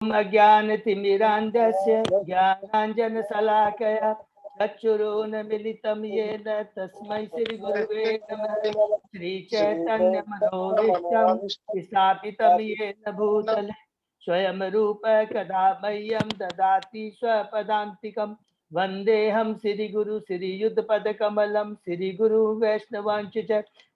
अज्ञानतिमिरान्धस्य ज्ञानाञ्जनशलाकया चक्षुरुन्मीलितं येन तस्मै श्रीगुरुवे नमः। श्रीचैतन्यमनोभीष्टं स्थापितं येन भूतले स्वयं रूप कदा मह्यं ददाति स्वपदान्तिकं। वन्देऽहं श्रीगुरु श्रीयुतपदकमलं श्रीगुरु वैष्णवांश्च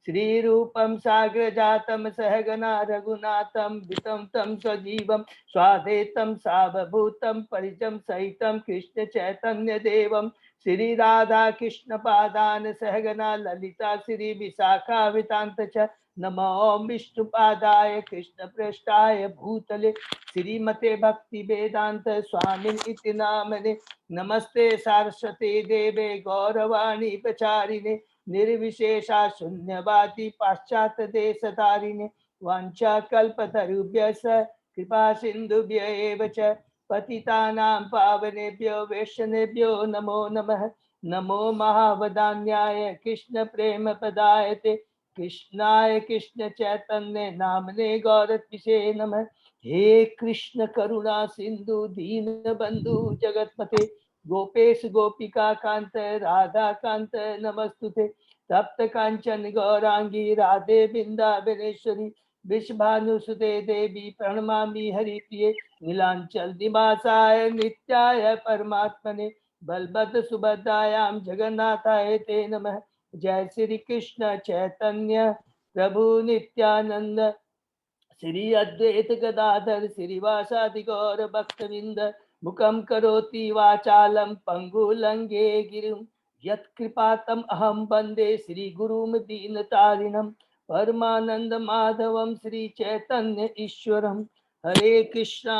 श्रीरूपं साग्रजातं सहगना रघुनाथं वितं तं सजीवं स्वाधेतं सावभूतं परिजं सहितं कृष्ण चैतन्य देवं श्री राधा कृष्ण पादान सहगना ललिता श्री विशाखावितांत च नमो विष्णुपादाय कृष्ण पृष्ठाय भूतले श्रीमते भक्ति वेदांत स्वामी इति नामने। नमस्ते सारस्वते देवे गौरवाणी प्रचारिणे निर्विशेषा शून्यवादी पाश्चात्य देशधारिणे वाञ्छा कल्पतरुभ्यश्च कृपा सिन्धुभ्य एव च पतितानां पावनेभ्यो वैष्णवेभ्यो नमो नमः। नमो महावदान्याय कृष्ण प्रेम पदायते कृष्णाय कृष्ण चैतन्य नामने गौरत्विषे नमः। हे कृष्ण करुणा सिंधु दीन बंधु जगतपते गोपेश गोपिका कांत राधा कांत नमस्तुते। तप्त कांचन गौरांगी राधे बिंदावनेश्वरी विश्वभानुसुते देवी प्रणमामि हरिप्रिये नीलांचल निवासाय नित्याय परमात्मने बलभद्र सुभद्रायां जगन्नाथाय ते नमः। जय श्री कृष्ण चैतन्य प्रभु नित्यानंद श्री अद्वैत गदाधर श्रीवासादि गौर भक्तविंद मुखम करोति वाचालम पंगु लंगे गिरिम यत्कृपातम अहम वंदे श्री गुरुम दीनतारिणम परमानंद माधवम श्री चैतन्य ईश्वरम। हरे कृष्णा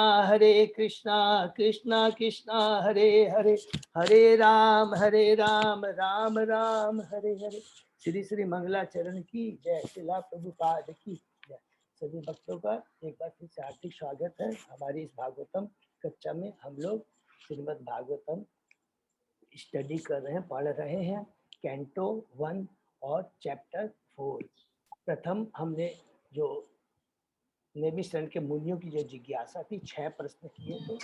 कृष्णा कृष्णा हरे हरे हरे राम राम राम हरे हरे। श्री श्री मंगलाचरण की जय। शिला प्रभुपाद की जय। सभी भक्तों का एक बार फिर से हार्दिक स्वागत है हमारी इस भागवतम कक्षा में। हम लोग श्रीमद् भागवतम स्टडी कर रहे हैं, पढ़ रहे हैं कैंटो 1 और चैप्टर 4। प्रथम हमने जो नैमिषारण्य के मुनियों की जो जिज्ञासा थी 6 प्रश्न किए थे,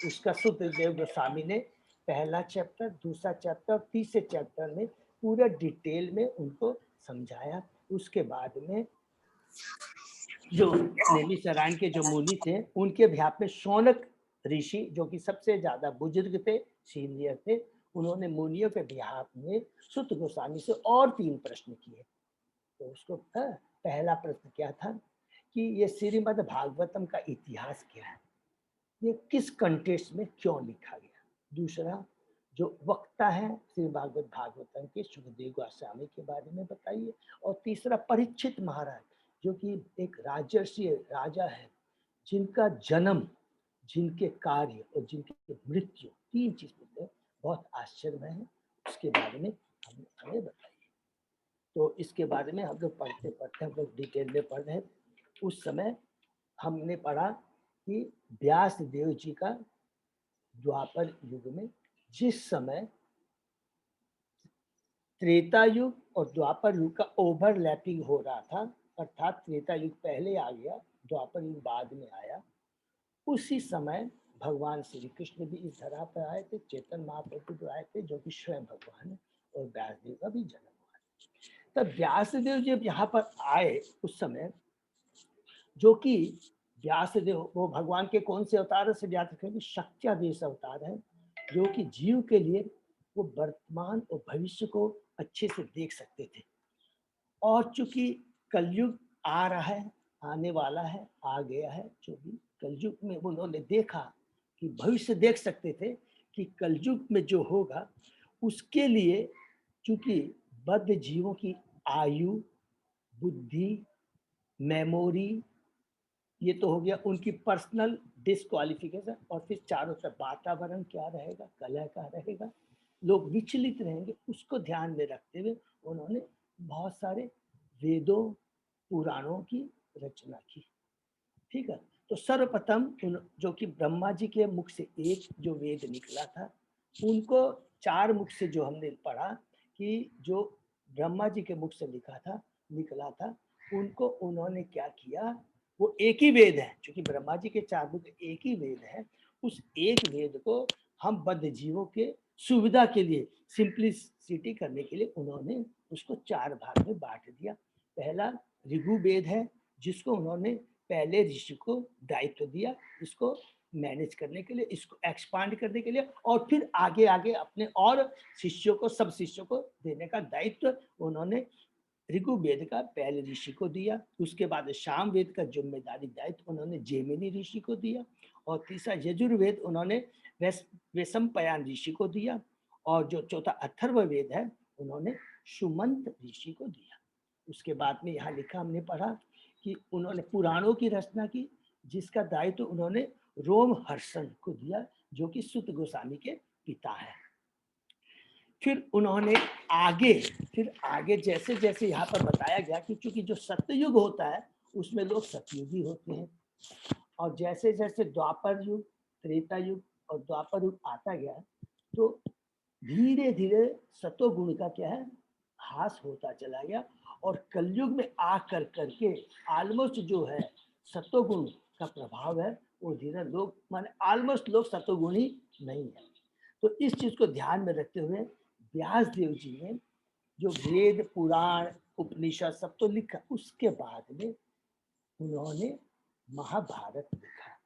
उसका सुखदेव गोस्वामी ने पहला चैप्टर, दूसरा चैप्टर, तीसरे चैप्टर में पूरा डिटेल में उनको समझाया। उसके बाद में जो नैमिषारण्य के जो मुनि थे उनके बिहाफ में शौनक ऋषि जो कि सबसे ज्यादा बुजुर्ग थे, सीनियर थे, उन्होंने मुनियों के बिहाफ में सुत गोस्वामी से और 3 प्रश्न किए। तो उसको पहला प्रश्न क्या था कि ये श्रीमद् भागवतम का इतिहास क्या है, ये किस कंटेक्स्ट में क्यों लिखा गया। दूसरा जो वक्ता है श्री भागवत भागवतम के सुखदेव गोस्वामी के बारे में बताइए। और तीसरा परीक्षित महाराज जो कि एक राजर्षि राजा है, जिनका जन्म, जिनके कार्य और जिनकी मृत्यु 3 चीजें बहुत आश्चर्य है, उसके बारे में हमें बताइए। तो इसके बारे में हम लोग पढ़ते पढ़ते हम लोग डिटेल में पढ़ रहे हैं। उस समय हमने पढ़ा कि व्यास देव जी का द्वापर युग में जिस समय त्रेता युग और द्वापर युग का ओवरलैपिंग हो रहा था, अर्थात त्रेता युग पहले आ गया, द्वापर युग बाद में आया, उसी समय भगवान श्री कृष्ण भी इस धरा पर आए थे, चेतन महाप्रभु जो आए थे जो कि स्वयं भगवान है, और व्यासदेव का भी जन्म हुआ। तब व्यासदेव जब यहाँ पर आए उस समय, जो कि व्यासदेव वो भगवान के कौन से अवतार से व्यास करेंगे, शक्त्यादेश अवतार है, जो कि जीव के लिए वो वर्तमान और भविष्य को अच्छे से देख सकते थे। और चूंकि कलयुग आ रहा है, आने वाला है, आ गया है, जो भी कलयुग में उन्होंने देखा कि भविष्य देख सकते थे कि कलयुग में जो होगा उसके लिए, चूंकि बद्ध जीवों की आयु, बुद्धि, मेमोरी, ये तो हो गया उनकी पर्सनल डिस्क्वालिफिकेशन, और फिर चारों तरफ वातावरण क्या रहेगा, कलह का रहेगा, लोग विचलित रहेंगे, उसको ध्यान में रखते हुए उन्होंने बहुत सारे वेदों पुराणों की रचना की। ठीक है, तो सर्वप्रथम जो कि ब्रह्मा जी के मुख से एक जो वेद निकला था, उनको 4 मुख से जो हमने पढ़ा कि जो ब्रह्मा जी के मुख से निकला था, उनको उन्होंने क्या किया वो एक ही वेद है, क्योंकि ब्रह्मा जी के 4 मुख एक ही वेद है। उस एक वेद को हम बद्ध जीवों के सुविधा के लिए, सिंप्लिसिटी करने के लिए उन्होंने उसको 4 भाग में बांट दिया। पहला ऋग्वेद है, जिसको उन्होंने पहले ऋषि को दायित्व दिया, इसको मैनेज करने के लिए, इसको एक्सपांड करने के लिए, और फिर आगे आगे अपने और शिष्यों को, सब शिष्यों को देने का दायित्व उन्होंने ऋग्वेद का पहले ऋषि को दिया। उसके बाद साम वेद का जिम्मेदारी दायित्व उन्होंने जैमिनी ऋषि को दिया, और तीसरा यजुर्वेद उन्होंने वैशंपायन ऋषि को दिया, और जो चौथा अथर्ववेद है उन्होंने सुमंत ऋषि को दिया। उसके बाद में यहाँ लिखा, हमने पढ़ा कि उन्होंने पुराणों की रचना की, जिसका दायित्व उन्होंने रोमहर्षण को दिया, जो कि सुत गोस्वामी के पिता है। फिर उन्होंने आगे जैसे जैसे यहाँ पर बताया गया कि चूंकि जो सत्ययुग होता है उसमें लोग सतयुगी होते हैं, और जैसे जैसे द्वापर युग, त्रेता युग और द्वापर युग आता गया, तो धीरे धीरे सतोगुण का क्या है, ह्रास होता चला गया, और कलयुग में आकर करके ऑलमोस्ट जो है सतोगुण का प्रभाव है वो धीरे लोग, माने ऑलमोस्ट लोग सतोगुणी नहीं है। तो इस चीज को ध्यान में रखते हुए व्यास देव जी ने जो वेद पुराण उपनिषद सब तो लिखा, उसके बाद में उन्होंने महाभारत लिखा,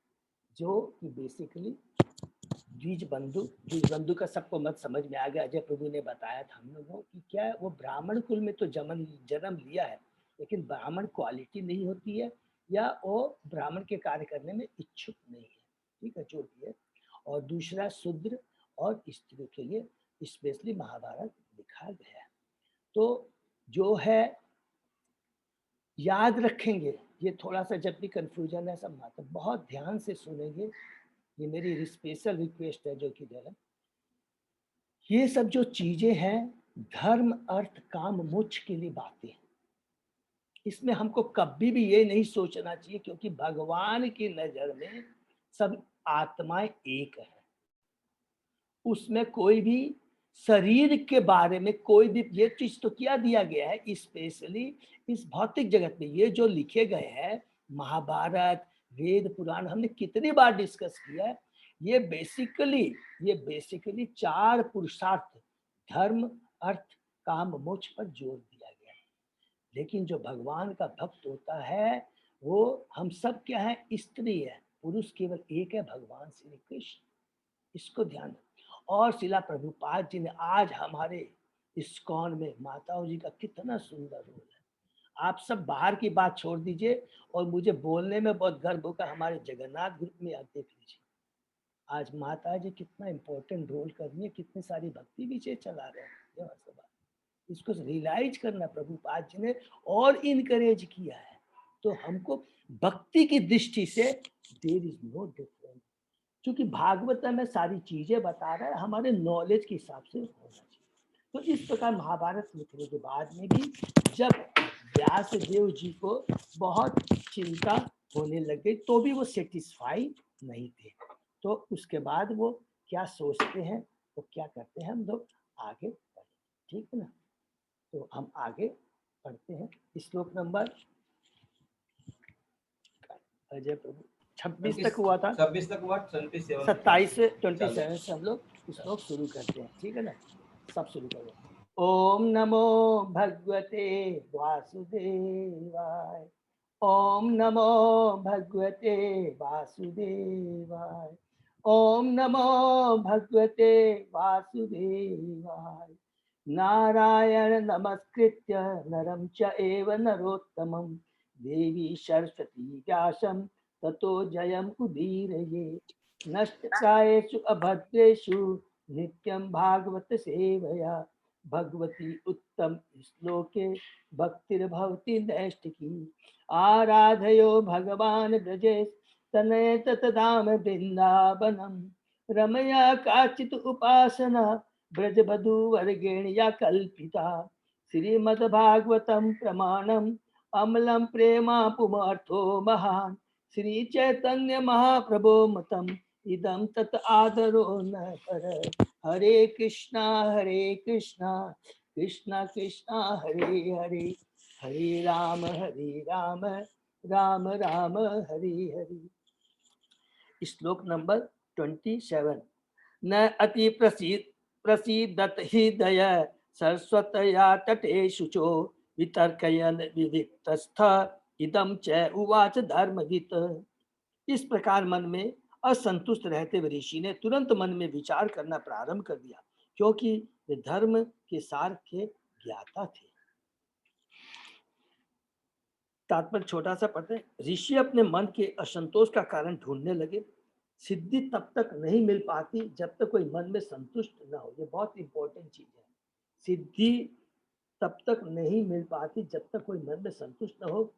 जो कि बेसिकली द्विज बंधु का सबको मत समझ में आ गया। अजय प्रभु ने बताया था हम लोगों की क्या वो ब्राह्मण कुल में तो जन्म लिया है, लेकिन ब्राह्मण क्वालिटी नहीं होती है, या वो ब्राह्मण के कार्य करने में इच्छुक नहीं है, ठीक है, जो भी है। और दूसरा शूद्र और स्त्री के लिए स्पेशली महाभारत लिखा गया है। तो जो है याद रखेंगे, ये थोड़ा सा जब भी कंफ्यूजन है सब माता बहुत ध्यान से सुनेंगे, ये मेरी स्पेशल रिक्वेस्ट है जो कि जरा ये सब जो चीजें हैं धर्म अर्थ काम मोक्ष के लिए बातें, इसमें हमको कभी भी ये नहीं सोचना चाहिए, क्योंकि भगवान की नजर में सब आत्माएं एक है। उसमें कोई भी शरीर के बारे में कोई भी ये चीज तो क्या दिया गया है, स्पेशली इस भौतिक जगत में ये जो लिखे गए हैं महाभारत वेद पुराण, हमने कितनी बार डिस्कस किया है, ये बेसिकली 4 पुरुषार्थ धर्म अर्थ काम मोक्ष पर जोर दिया गया है। लेकिन जो भगवान का भक्त होता है वो हम सब क्या है, स्त्री है, पुरुष केवल एक है, भगवान श्री कृष्ण, इसको ध्यान। और शिला प्रभुपाद जी ने आज हमारे इस्कॉन में माताओं जी का कितना सुंदर रोल है। आप सब बाहर की बात छोड़ दीजिए, और मुझे बोलने में बहुत गर्व होगा, हमारे जगन्नाथ ग्रुप में आप देख लीजिए आज माता जी कितना इम्पोर्टेंट रोल कर रही है, कितनी सारी भक्ति विषय चला रहे हैं। इसको रियलाइज करना प्रभुपाद जी ने और इनकरेज किया है। तो हमको भक्ति की दृष्टि से देयर इज नो डिफरेंस, क्योंकि भागवत में सारी चीजें बता रहा है, हमारे नॉलेज के हिसाब से होना चाहिए। तो इस प्रकार महाभारत लिखने के बाद में भी जब व्यास देव जी को बहुत चिंता होने लग गई, तो भी वो सेटिस्फाई नहीं थे। तो उसके बाद वो क्या सोचते हैं, वो क्या करते हैं, हम लोग आगे बढ़े, ठीक है ना। तो हम आगे पढ़ते हैं श्लोक नंबर अजय प्रभु 26 तक हुआ था, 26 तक हुआ, 27 से 27 से हम लोग श्लोक शुरू करते हैं, ठीक है ना। सब शुरू करें। ओम नमो भगवते वासुदेवाय, ओम नमो भगवते वासुदेवाय, ओम नमो भगवते वासुदेवाय। नारायण नमस्कृत्य नरं चैव नरोत्तमं देवी सरस्वती व्यासं ततो जयम् उदीरये। नष्टप्रायेषु अभद्रेषु नित्यं भागवत सेवया भगवती उत्तम श्लोके भक्तिर्भवति नैष्ठिकी। आराधयो भगवान् ब्रजेश तनय ततधाम वृंदावनम रमया काचित् उपासना ब्रजवधूवर्गेण या कल्पिता। श्रीमद्भागवतं प्रमाणम् अमलं प्रेमा पुमर्थो महान् श्री चैतन्य महाप्रभो मतम् इदं तत् आदरो न पर। हरे कृष्णा कृष्णा कृष्णा हरे हरे, हरे राम राम राम हरि हरि। श्लोक नंबर 27। न अति प्रसीदत ही दय सरस्वतया तटे शुचो वितर्कयन विविक्तस्थ इदम च उवाच धर्मवित। इस प्रकार मन में असंतुष्ट रहते हुए ऋषि ने तुरंत मन में विचार करना प्रारंभ कर दिया, क्योंकि वे धर्म के सार के ज्ञाता थे। तात्पर्य छोटा सा पढ़ते हैं। ऋषि अपने मन के असंतोष का कारण ढूंढने लगे। सिद्धि तब तक नहीं मिल पाती जब तक कोई मन में संतुष्ट न हो। ये बहुत इंपॉर्टेंट चीज है। सिद्धि तब तक नहीं मिल पाती जब तक कोई मन में संतुष्ट न हो।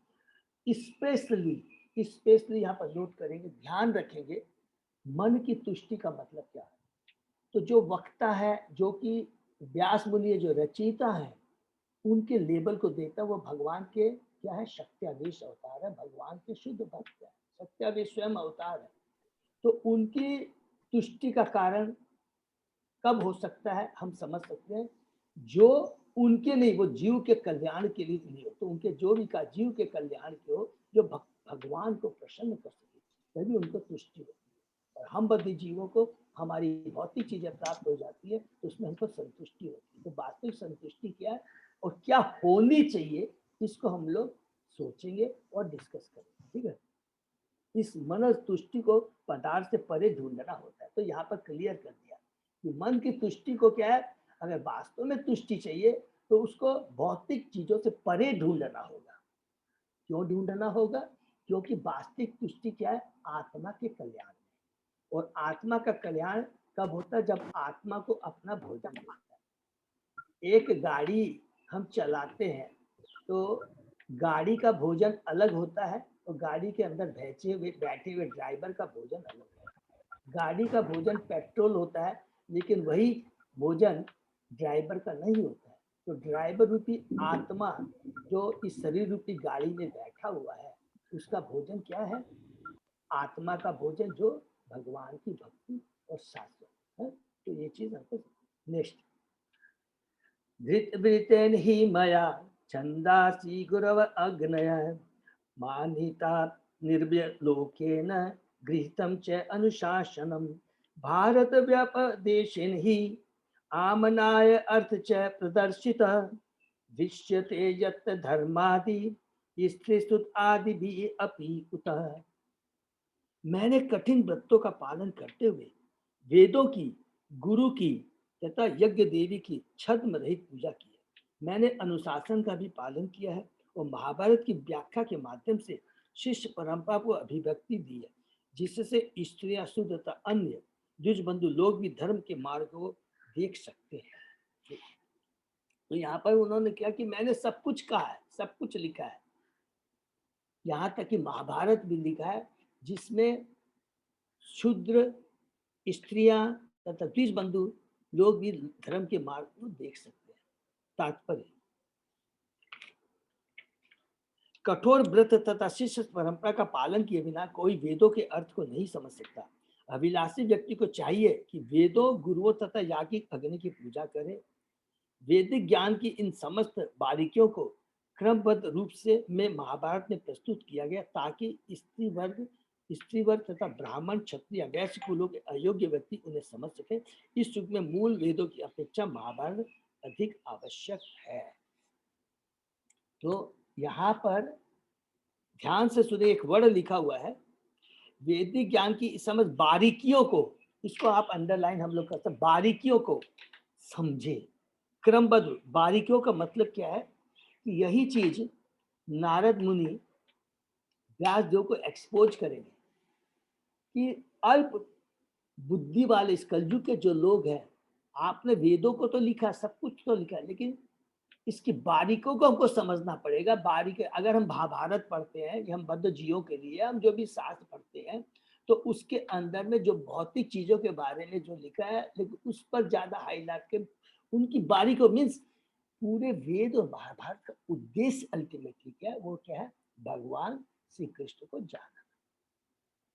स्पेशली यहाँ पर नोट करेंगे, ध्यान रखेंगे, मन की तुष्टि का मतलब क्या है। तो जो वक्ता है, जो कि व्यास मुनि जो रचयिता है, उनके लेबल को देता वो भगवान के क्या है, सत्यादेश अवतार है, भगवान के शुद्ध भक्त है, सत्यादेश स्वयं अवतार है। तो उनकी तुष्टि का कारण कब हो सकता है, हम समझ सकते हैं, जो उनके नहीं, वो जीव के कल्याण के लिए नहीं हो। तो उनके जो भी का जीव के कल्याण के हो, जो भगवान को प्रसन्न कर सके, तभी उनको तुष्टि होती है। और हम बद्ध जीवों को हमारी भौतिक चीजें प्राप्त हो जाती है, तो उसमें हमको संतुष्टि होती है। तो वास्तविक संतुष्टि क्या है और क्या होनी चाहिए, इसको हम लोग सोचेंगे और डिस्कस करेंगे। ठीक है। इस मन तुष्टि को पदार्थ से परे ढूंढना होता है। तो यहाँ पर क्लियर कर दिया कि मन की तुष्टि को क्या है, अगर वास्तव में तुष्टि चाहिए तो उसको भौतिक चीजों से परे ढूंढना होगा। क्यों ढूंढना होगा? क्योंकि वास्तविक तुष्टि क्या है, आत्मा के कल्याण में। और आत्मा का कल्याण कब होता है? जब आत्मा को अपना भोजन मिलता है। एक गाड़ी हम चलाते हैं तो गाड़ी का भोजन अलग होता है और गाड़ी के अंदर बैठे हुए ड्राइवर का भोजन अलग है। गाड़ी का भोजन पेट्रोल होता है, लेकिन वही भोजन ड्राइवर का नहीं होता है। तो ड्राइवर रूपी आत्मा जो इस शरीर रूपी गाड़ी में बैठा हुआ है, उसका भोजन क्या है? आत्मा का भोजन जो भगवान की भक्ति और शास्त्र है। तो ये चीज हमको नेक्स्ट। धृतवृतेन हि मया छंदासी गुरव अग्नय मानिता निर्व्यलोकेन गृहीतं च अनुशासनम भारत व्यपदेशेन हि आमनाय अर्थ च प्रदर्शित दृश्यते यत् धर्मादि स्त्रीसुत आदि भी अपि कुतः। मैंने कठिन व्रतों का पालन करते हुए वेदों की, गुरु की तथा यज्ञ देवी की छद्म रहित पूजा की है। मैंने अनुशासन का भी पालन किया है और महाभारत की व्याख्या के माध्यम से शिष्य परंपरा को अभिव्यक्ति दी है, जिससे स्त्रियां, शुद्ध तथा अन्य जुजबंधु लोग भी धर्म के मार्ग को देख सकते हैं। तो यहाँ पर उन्होंने क्या कि मैंने सब कुछ कहा है, सब कुछ लिखा है, यहाँ तक कि महाभारत भी लिखा है, जिसमें शूद्र, स्त्रियां तथा द्विज बंधु लोग भी धर्म के मार्ग को देख सकते हैं। तात्पर्य, कठोर व्रत तथा शिष्य परंपरा का पालन किए बिना कोई वेदों के अर्थ को नहीं समझ सकता। अभिलाषी व्यक्ति को चाहिए कि वेदों, गुरुओं तथा याज्ञिक अग्नि की पूजा करे। वैदिक ज्ञान की इन समस्त बारीकियों को क्रमबद्ध रूप से में महाभारत में प्रस्तुत किया गया, ताकि स्त्री वर्ग तथा ब्राह्मण, क्षत्रिय, वैश्य कुलों के अयोग्य व्यक्ति उन्हें समझ सके। इस युग में मूल वेदों की अपेक्षा महाभारत अधिक आवश्यक है। तो यहाँ पर ध्यान से सुने, एक वर्ड लिखा हुआ है, वैदिक ज्ञान की समझ बारीकियों को, इसको आप अंडरलाइन हम लोग करते हैं, बारीकियों को समझे। क्रमबद्ध बारीकियों का मतलब क्या है कि यही चीज नारद मुनि व्यास देव को एक्सपोज करेंगे कि अल्प बुद्धि वाले इस कलयुग के जो लोग हैं, आपने वेदों को तो लिखा, सब कुछ तो लिखा, लेकिन इसकी बारीकों को हमको समझना पड़ेगा। बारीक, अगर हम महाभारत पढ़ते हैं, हम बद्ध जीवों के लिए हम जो भी शास्त्र पढ़ते हैं, तो उसके अंदर में जो भौतिक चीजों के बारे में जो लिखा है, लेकिन उस पर ज्यादा हाईलाइट के उनकी बारीकों मीन्स पूरे वेद और महाभारत का उद्देश्य अल्टीमेटली क्या है, वो क्या है, भगवान श्री कृष्ण को जानना।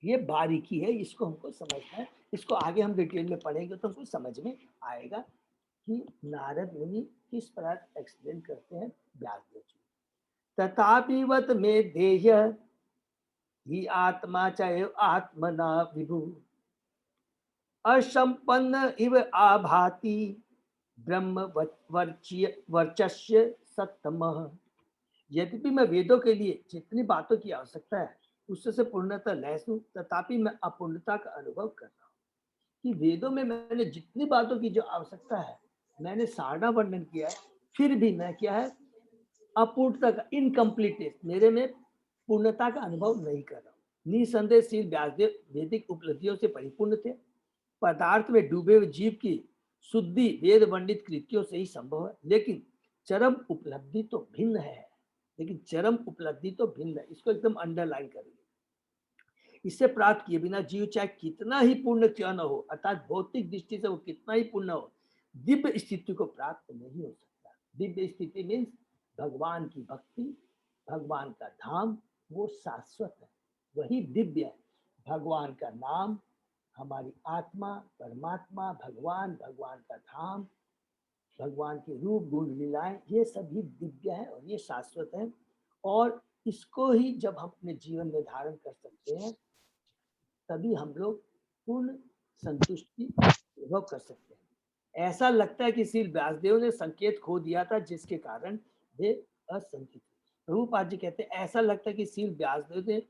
ये बारीकी है, इसको हमको समझना है। इसको आगे हम डिटेल में पढ़ेंगे तो हमको समझ में आएगा कि नारद मुनि किस प्रकार एक्सप्लेन करते हैं व्यासदेव जी। तथापि वत में देह्य ही आत्मा चैव आत्मना विभु असंपन्न इव आभाति ब्रह्म वर्चस्य सत्तमः। यद्यपि मैं वेदों के लिए जितनी बातों की आवश्यकता है उससे पूर्णतः लैस हूं, तथापि मैं अपूर्णता का अनुभव कर रहा हूँ कि वेदों में मैंने जितनी बातों की जो आवश्यकता है मैंने सारा वर्णन किया है, फिर भी मैं क्या है अपूर्णता का इनकम्प्लीटनेस, मेरे में पूर्णता का अनुभव नहीं कर रहा हूँ। निसंदेह श्री व्यासदेव वैदिक उपलब्धियों से परिपूर्ण थे। पदार्थ में डूबे हुए जीव की शुद्धि वेद वर्णित कृतियों से ही संभव है, लेकिन चरम उपलब्धि तो भिन्न है। लेकिन चरम उपलब्धि तो भिन्न है, इसको एकदम अंडरलाइन करेंगे। इससे प्राप्त किए बिना जीव चाहे कितना ही पूर्ण क्यों न हो, अर्थात भौतिक दृष्टि से वो कितना ही पूर्ण हो, दिव्य स्थिति को प्राप्त नहीं हो सकता। दिव्य स्थिति मीन्स भगवान की भक्ति, भगवान का धाम, वो शाश्वत है, वही दिव्य है। भगवान का नाम, हमारी आत्मा, परमात्मा, भगवान, भगवान का धाम, भगवान के रूप गुण लीलाएं, ये सभी दिव्य है और ये शाश्वत है। और इसको ही जब हम अपने जीवन में धारण कर सकते हैं तभी हम लोग पूर्ण संतुष्टि अनुभव कर सकते हैं। ऐसा लगता है कि श्री व्यासदेव ने संकेत खो दिया था जिसके कारण वे असंतुष्ट। प्रभुपाद जी कहते हैं ऐसा लगता है कि श्री व्यासदेव ने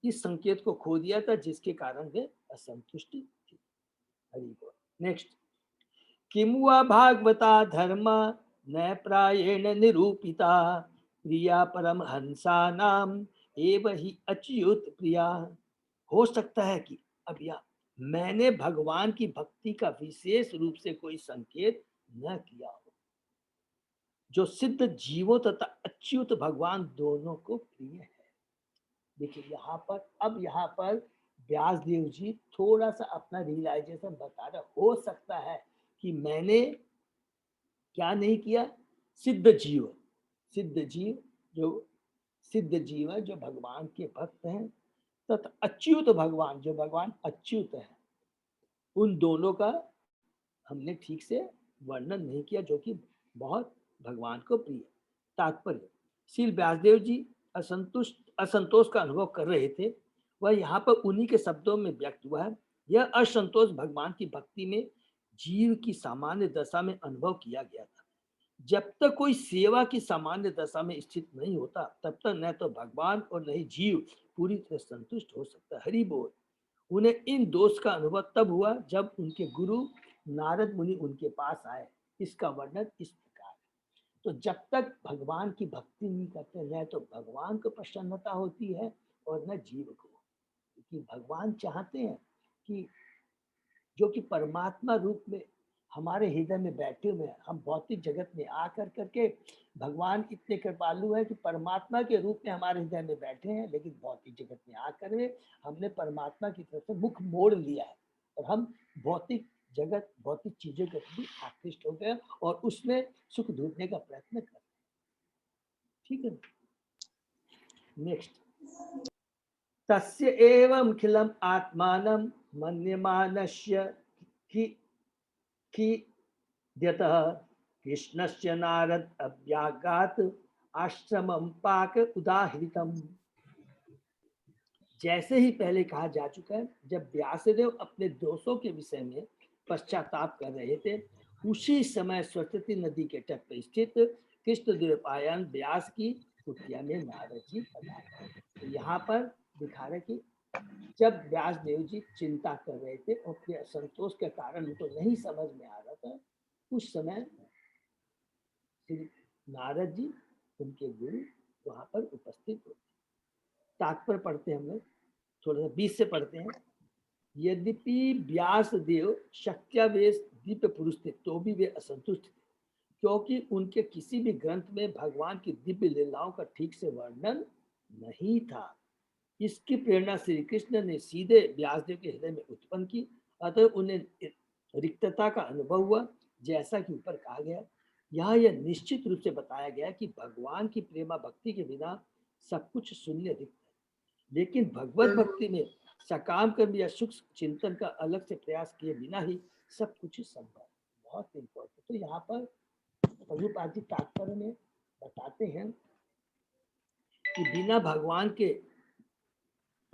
इस संकेत को खो दिया था जिसके कारण वे असंतुष्टि थी। हरि बोल। नेक्स्ट, किम वा भागवता धर्म न प्रायेण निरूपिता प्रिया परम हंसा नाम एव ही अच्युत प्रिया। हो सकता है कि अब यह मैंने भगवान की भक्ति का विशेष रूप से कोई संकेत न किया हो, जो सिद्ध जीवों तथा अच्युत भगवान दोनों को प्रिय है। देखिए यहाँ पर, अब यहाँ पर व्यास देव जी थोड़ा सा अपना रियलाइजेशन बता रहे। हो सकता है कि मैंने क्या नहीं किया, सिद्ध जीव, सिद्ध जीव जो सिद्ध जीव है जो भगवान के भक्त हैं तथा अच्युत भगवान जो भगवान अच्युत है, उन दोनों का हमने ठीक से वर्णन नहीं किया जो कि बहुत भगवान को प्रिय। तात्पर्य, श्री व्यासदेव जी असंतोष का अनुभव कर रहे थे, वह यहाँ पर उन्हीं के शब्दों में व्यक्त हुआ है। यह असंतोष भगवान की भक्ति में जीव की सामान्य दशा में अनुभव किया गया था। जब तक कोई सेवा की सामान्य दशा में स्थित नहीं होता तब तक न तो भगवान और न ही जीव पूरी तरह संतुष्ट हो सकता। हरि बोल। उन्हें इन दोष का अनुभव तब हुआ जब उनके गुरु नारद मुनि उनके पास आए। इसका वर्णन इस प्रकार है। तो जब तक भगवान की भक्ति नहीं करते न तो भगवान को प्रसन्नता होती है और न जीव को, क्योंकि भगवान चाहते हैं कि जो कि परमात्मा रूप में हमारे हृदय में बैठे हुए हैं, हम भौतिक जगत में आकर करके भगवान इतने कृपालु है कि परमात्मा के रूप में हमारे हृदय में बैठे हैं, लेकिन भौतिक जगत में आकर हमने परमात्मा की तरफ से मुख मोड़ लिया है और हम भौतिक जगत, भौतिक चीजों के प्रति आकृष्ट हो गए और उसमें सुख ढूंढने का प्रयत्न कर। ठीक है, नेक्स्ट, तस्य एवं खिलम आत्मानं मन्यमानस्य कि द्यतः कृष्णस्य नारद अव्यागात आश्रमं पाक उदाहृतम। जैसे ही पहले कहा जा चुका है, जब व्यासदेव अपने दोषों के विषय में पश्चाताप कर रहे थे, उसी समय सरस्वती नदी के तट पर स्थित कृष्णद्वैपायन व्यास की कुटिया में नारद जी पधारे। तो यहाँ पर दिखा रहे कि जब व्यास देव जी चिंता कर रहे थे और अपने असंतोष के कारण उनको नहीं समझ में आ रहा था, उस समय श्री नारद जी उनके गुरु वहां पर उपस्थित होते। तात्पर्य पढ़ते हैं हम लोग, थोड़ा सा 20 से पढ़ते हैं। यद्यपि व्यास देव शक्त्यावेश दिव्य पुरुष थे तो भी वे असंतुष्ट थे, क्योंकि उनके किसी भी ग्रंथ में भगवान की दिव्य लीलाओं का ठीक से वर्णन नहीं था। इसकी प्रेरणा श्री कृष्ण ने सीधे व्यासदेव के हृदय में उत्पन्न की, अतः उन्हें रिक्तता का अनुभव हुआ। जैसा कि ऊपर कहा गया, यहाँ यह निश्चित रूप से बताया गया कि भगवान की प्रेमा भक्ति के बिना सब कुछ शून्य रिक्त है, लेकिन भगवत भक्ति में सकाम कर्म या सुख चिंतन का अलग से प्रयास किए बिना ही सब कुछ संभव है। बहुत इंपॉर्टेंट। तो यहाँ पर प्रभुपाद जी तात्पर्य में बताते हैं कि बिना भगवान के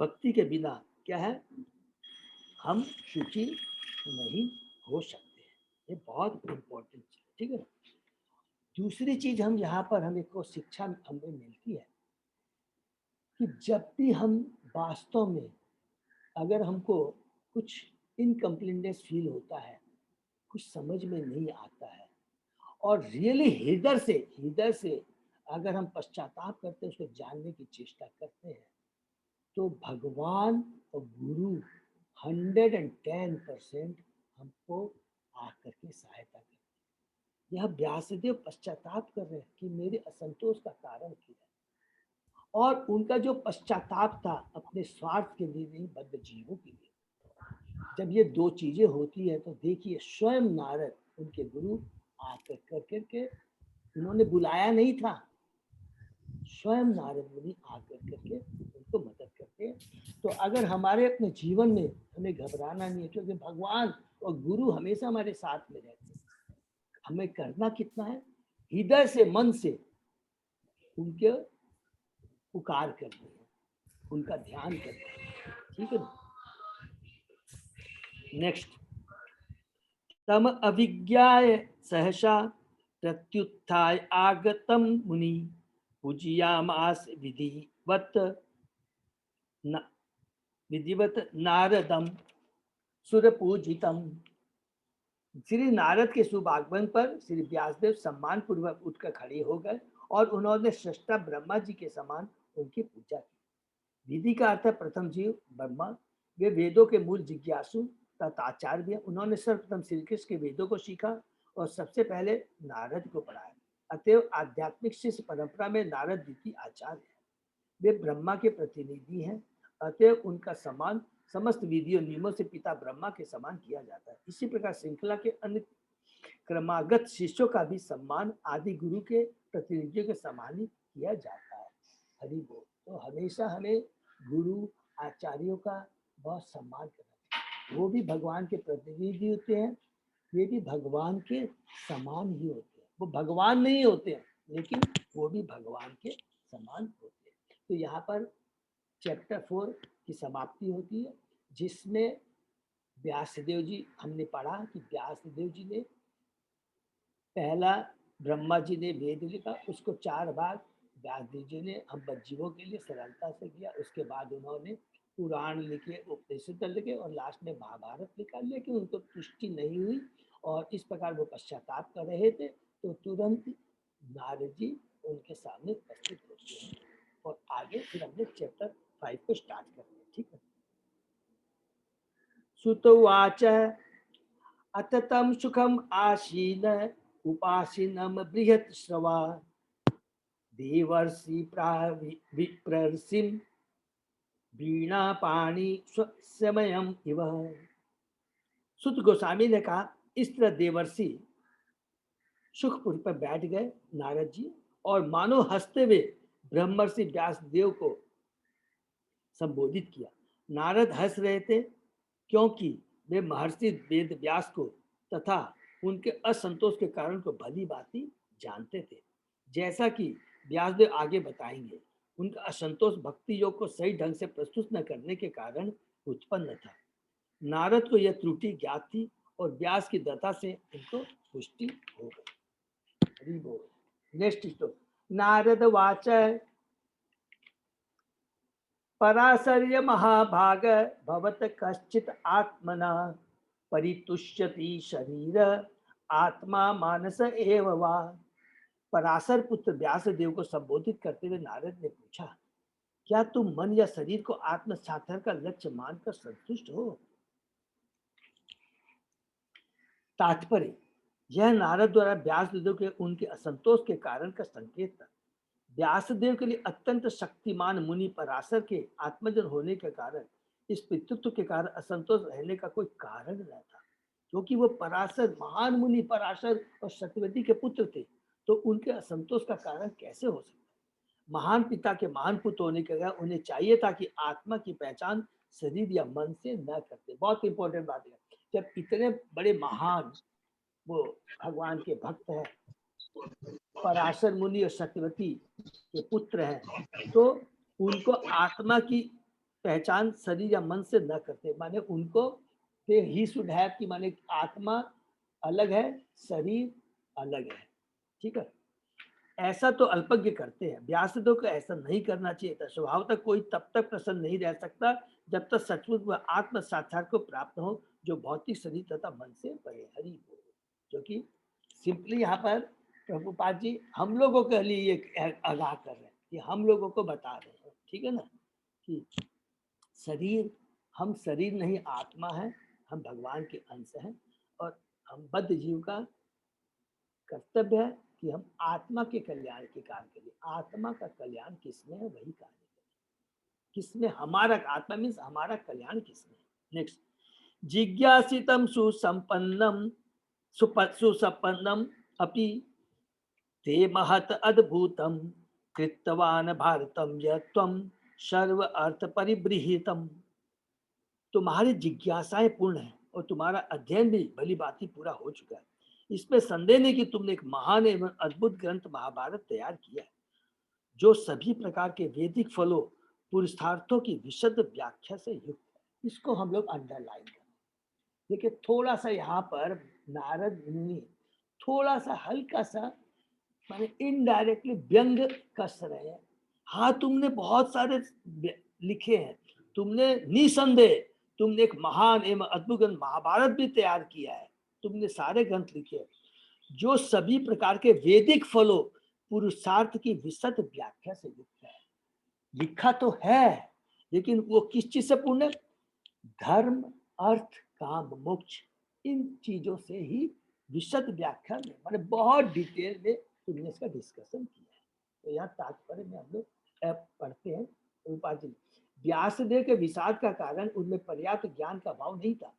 भक्ति के बिना क्या है, हम सुखी नहीं हो सकते। ये बहुत इम्पोर्टेंट चीज, ठीक है। दूसरी चीज हम यहाँ पर हमें को शिक्षा हमें मिलती है कि जब भी हम वास्तव में अगर हमको कुछ इनकम्प्लीटनेस फील होता है, कुछ समझ में नहीं आता है, और रियली हृदय से अगर हम पश्चाताप करते हैं, उसको जानने की चेष्टा करते हैं, तो भगवान और गुरु 110% हमको आकर के सहायता करते हैं। यह व्यासदेव पश्चाताप कर रहे हैं कि मेरे असंतोष का कारण क्या है, और उनका जो पश्चाताप था अपने स्वार्थ के लिए नहीं, बद्ध जीवों के लिए। जब ये दो चीजें होती है तो देखिए स्वयं नारद उनके गुरु आकर करके उन्होंने बुलाया नहीं था, स्वयं नारद मुनि आकर करके उनको मदद करते हैं। तो अगर हमारे अपने जीवन में हमें घबराना नहीं है, क्योंकि भगवान और गुरु हमेशा हमारे साथ में रहते हैं। हमें करना कितना है, हृदय से मन से उनके पुकार करनी है, उनका ध्यान करना है, ठीक है ना। नेक्स्ट, तम अभिज्ञाय सहसा प्रत्युत्थाय आगतम मुनि पूजयामास विधिवत नारदम सुरपूजितम। श्री नारद के शुभ आगमन पर श्री व्यासदेव सम्मान पूर्वक उठकर खड़े हो गए और उन्होंने सृष्टा ब्रह्मा जी के समान उनकी पूजा की। विधि का अर्थ प्रथम जीव ब्रह्मा, वे वेदों के मूल जिज्ञासु तथा आचार्य भी। उन्होंने सर्वप्रथम श्री कृष्ण के वेदों को सीखा और सबसे पहले नारद को पढ़ाया। अतएव आध्यात्मिक शिष्य परंपरा में नारद द्वितीय आचार्य है। वे ब्रह्मा के प्रतिनिधि हैं, अतएव उनका सम्मान समस्त विधियों नियमों से पिता ब्रह्मा के समान किया जाता है। इसी प्रकार श्रृंखला के अन्य क्रमागत शिष्यों का भी सम्मान आदि गुरु के प्रतिनिधियों के समान ही किया जाता है। हरि बोल। तो हमेशा हमें गुरु आचार्यों का बहुत सम्मान करना चाहिए। वो भी भगवान के प्रतिनिधि होते हैं, ये भी भगवान के समान ही होते हैं। वो भगवान नहीं होते हैं, लेकिन वो भी भगवान के समान होते हैं। तो यहाँ पर चैप्टर 4 की समाप्ति होती है, जिसमें व्यासदेव जी, हमने पढ़ा कि व्यासदेव जी ने पहला ब्रह्मा जी ने वेद लिखा, उसको 4 भाग व्यासदेव जी ने हम जीवों के लिए सरलता से किया। उसके बाद उन्होंने पुराण लिखे, उपनिषद लिखे और लास्ट में महाभारत लिखा, लेकिन उनको तुष्टि नहीं हुई और इस प्रकार वो पश्चाताप कर रहे थे। तो तुरंत नारद जी उनके सामने उपस्थित होते हैं और आगे फिर हमने चैप्टर 5 को स्टार्ट करते हैं, ठीक है। सुतोवाच अततम सुखम आसीन उपासीनम बृहत श्रवा देवर्षि विप्रर्षिम वीणा पाणी स्वयं इव। सुत गोस्वामी ने कहा, इस तरह देवर्षि सुखपुर पर बैठ गए नारद जी, और मानो हंसते हुए ब्रह्मर्षि व्यासदेव को संबोधित किया। नारद हंस रहे थे क्योंकि वे महर्षि वेद व्यास को तथा उनके असंतोष के कारण को भली भांति जानते थे। जैसा कि व्यासदेव आगे बताएंगे, उनका असंतोष भक्ति योग को सही ढंग से प्रस्तुत न करने के कारण उत्पन्न था। नारद को यह त्रुटि ज्ञात थी और व्यास की दत्ता से उनको पुष्टि हो गई। Next story. नारद वाच पराशर्य महाभाग भवत कश्चित आत्मना परितुष्यति शरीर आत्मा मानस एव वा। पराशर पुत्र व्यासदेव को संबोधित करते हुए नारद ने पूछा, क्या तुम मन या शरीर को आत्म साधन का लक्ष्य मानकर संतुष्ट हो? तात्पर्य, यह नारद द्वारा व्यासदेव के उनके असंतोष के कारण का संकेत था। व्यासदेव के लिए अत्यंत शक्तिमान मुनि पराशर के आत्मजन होने के कारण इस पितृत्व के कारण असंतोष रहने का कोई कारण न था, क्योंकि वो पराशर महान मुनि पराशर और सत्यवती के पुत्र थे, तो उनके असंतोष का कारण कैसे हो सकता? महान पिता के महान पुत्र होने के कारण उन्हें चाहिए था कि आत्मा की पहचान शरीर या मन से न करते। बहुत इंपॉर्टेंट बात है, जब इतने बड़े महान वो भगवान के भक्त हैं, पराशर मुनि और सत्यवती के पुत्र हैं, तो उनको आत्मा की पहचान शरीर या मन से न करते, माने उनको ही शुड हैव कि माने आत्मा अलग है, शरीर अलग है, ठीक है। ऐसा तो अल्पज्ञ करते हैं, व्यासदेव को ऐसा नहीं करना चाहिए था। स्वभाव तक कोई तब तक प्रसन्न नहीं रह सकता जब तक सचमुच वह आत्म साक्षात को प्राप्त हो, जो भौतिक शरीर तथा मन से परे हरि हो। जो कि सिंपली यहाँ पर प्रभुपाद जी हम लोगों के लिए ये आगाह कर रहे हैं कि हम लोगों को बता रहे हैं, ठीक है ना, कि शरीर, हम शरीर नहीं आत्मा है, हम भगवान के अंश हैं, और हम बद्ध जीव का कर्तव्य है कि हम आत्मा के कल्याण के कार्य के लिए, आत्मा का कल्याण किसमें है वही कार्य करें, किसमें हमारा आत्मा मीन्स हमारा कल्याण किसमें। नेक्स्ट, जिज्ञासितम सुसंपन्नम सुसंपन्नम अपि ते महत अद्भुतम कृतवान भारतम यत्वम सर्व अर्थ परिबृहितम। तुम्हारी जिज्ञासाएं पूर्ण है और तुम्हारा अध्ययन भी भली भांति पूरा हो चुका है। इसमें संदेह नहीं कि तुमने एक महान एवं अद्भुत ग्रंथ महाभारत तैयार किया है, जो सभी प्रकार के वैदिक फलों पुरुषार्थों की विशद व्याख्या से युक्त है। इसको हम लोग अंडरलाइन करें। देखिए थोड़ा सा यहाँ पर नारद मुनि थोड़ा सा हल्का सा माने इनडायरेक्टली व्यंग कस रहे हैं। हाँ तुमने बहुत सारे लिखे हैं, तुमने निसंदेह तुमने एक महान एवं अद्भुत ग्रंथ महाभारत भी तैयार किया है, तुमने सारे ग्रंथ लिखे हैं जो सभी प्रकार के वैदिक फलों पुरुषार्थ की विशद व्याख्या से युक्त है। लिखा तो है लेकिन वो किस चीज से पूर्ण है? धर्म अर्थ काम मोक्ष, इन चीजों से ही विशद व्याख्या में माने बहुत डिटेल में तुमने इसका डिस्कशन किया है। तो यहाँ तात्पर्य में हम लोग पढ़ते हैं उपाधि व्यासदेव के विषाद का कारण उनमें पर्याप्त ज्ञान का अभाव नहीं था,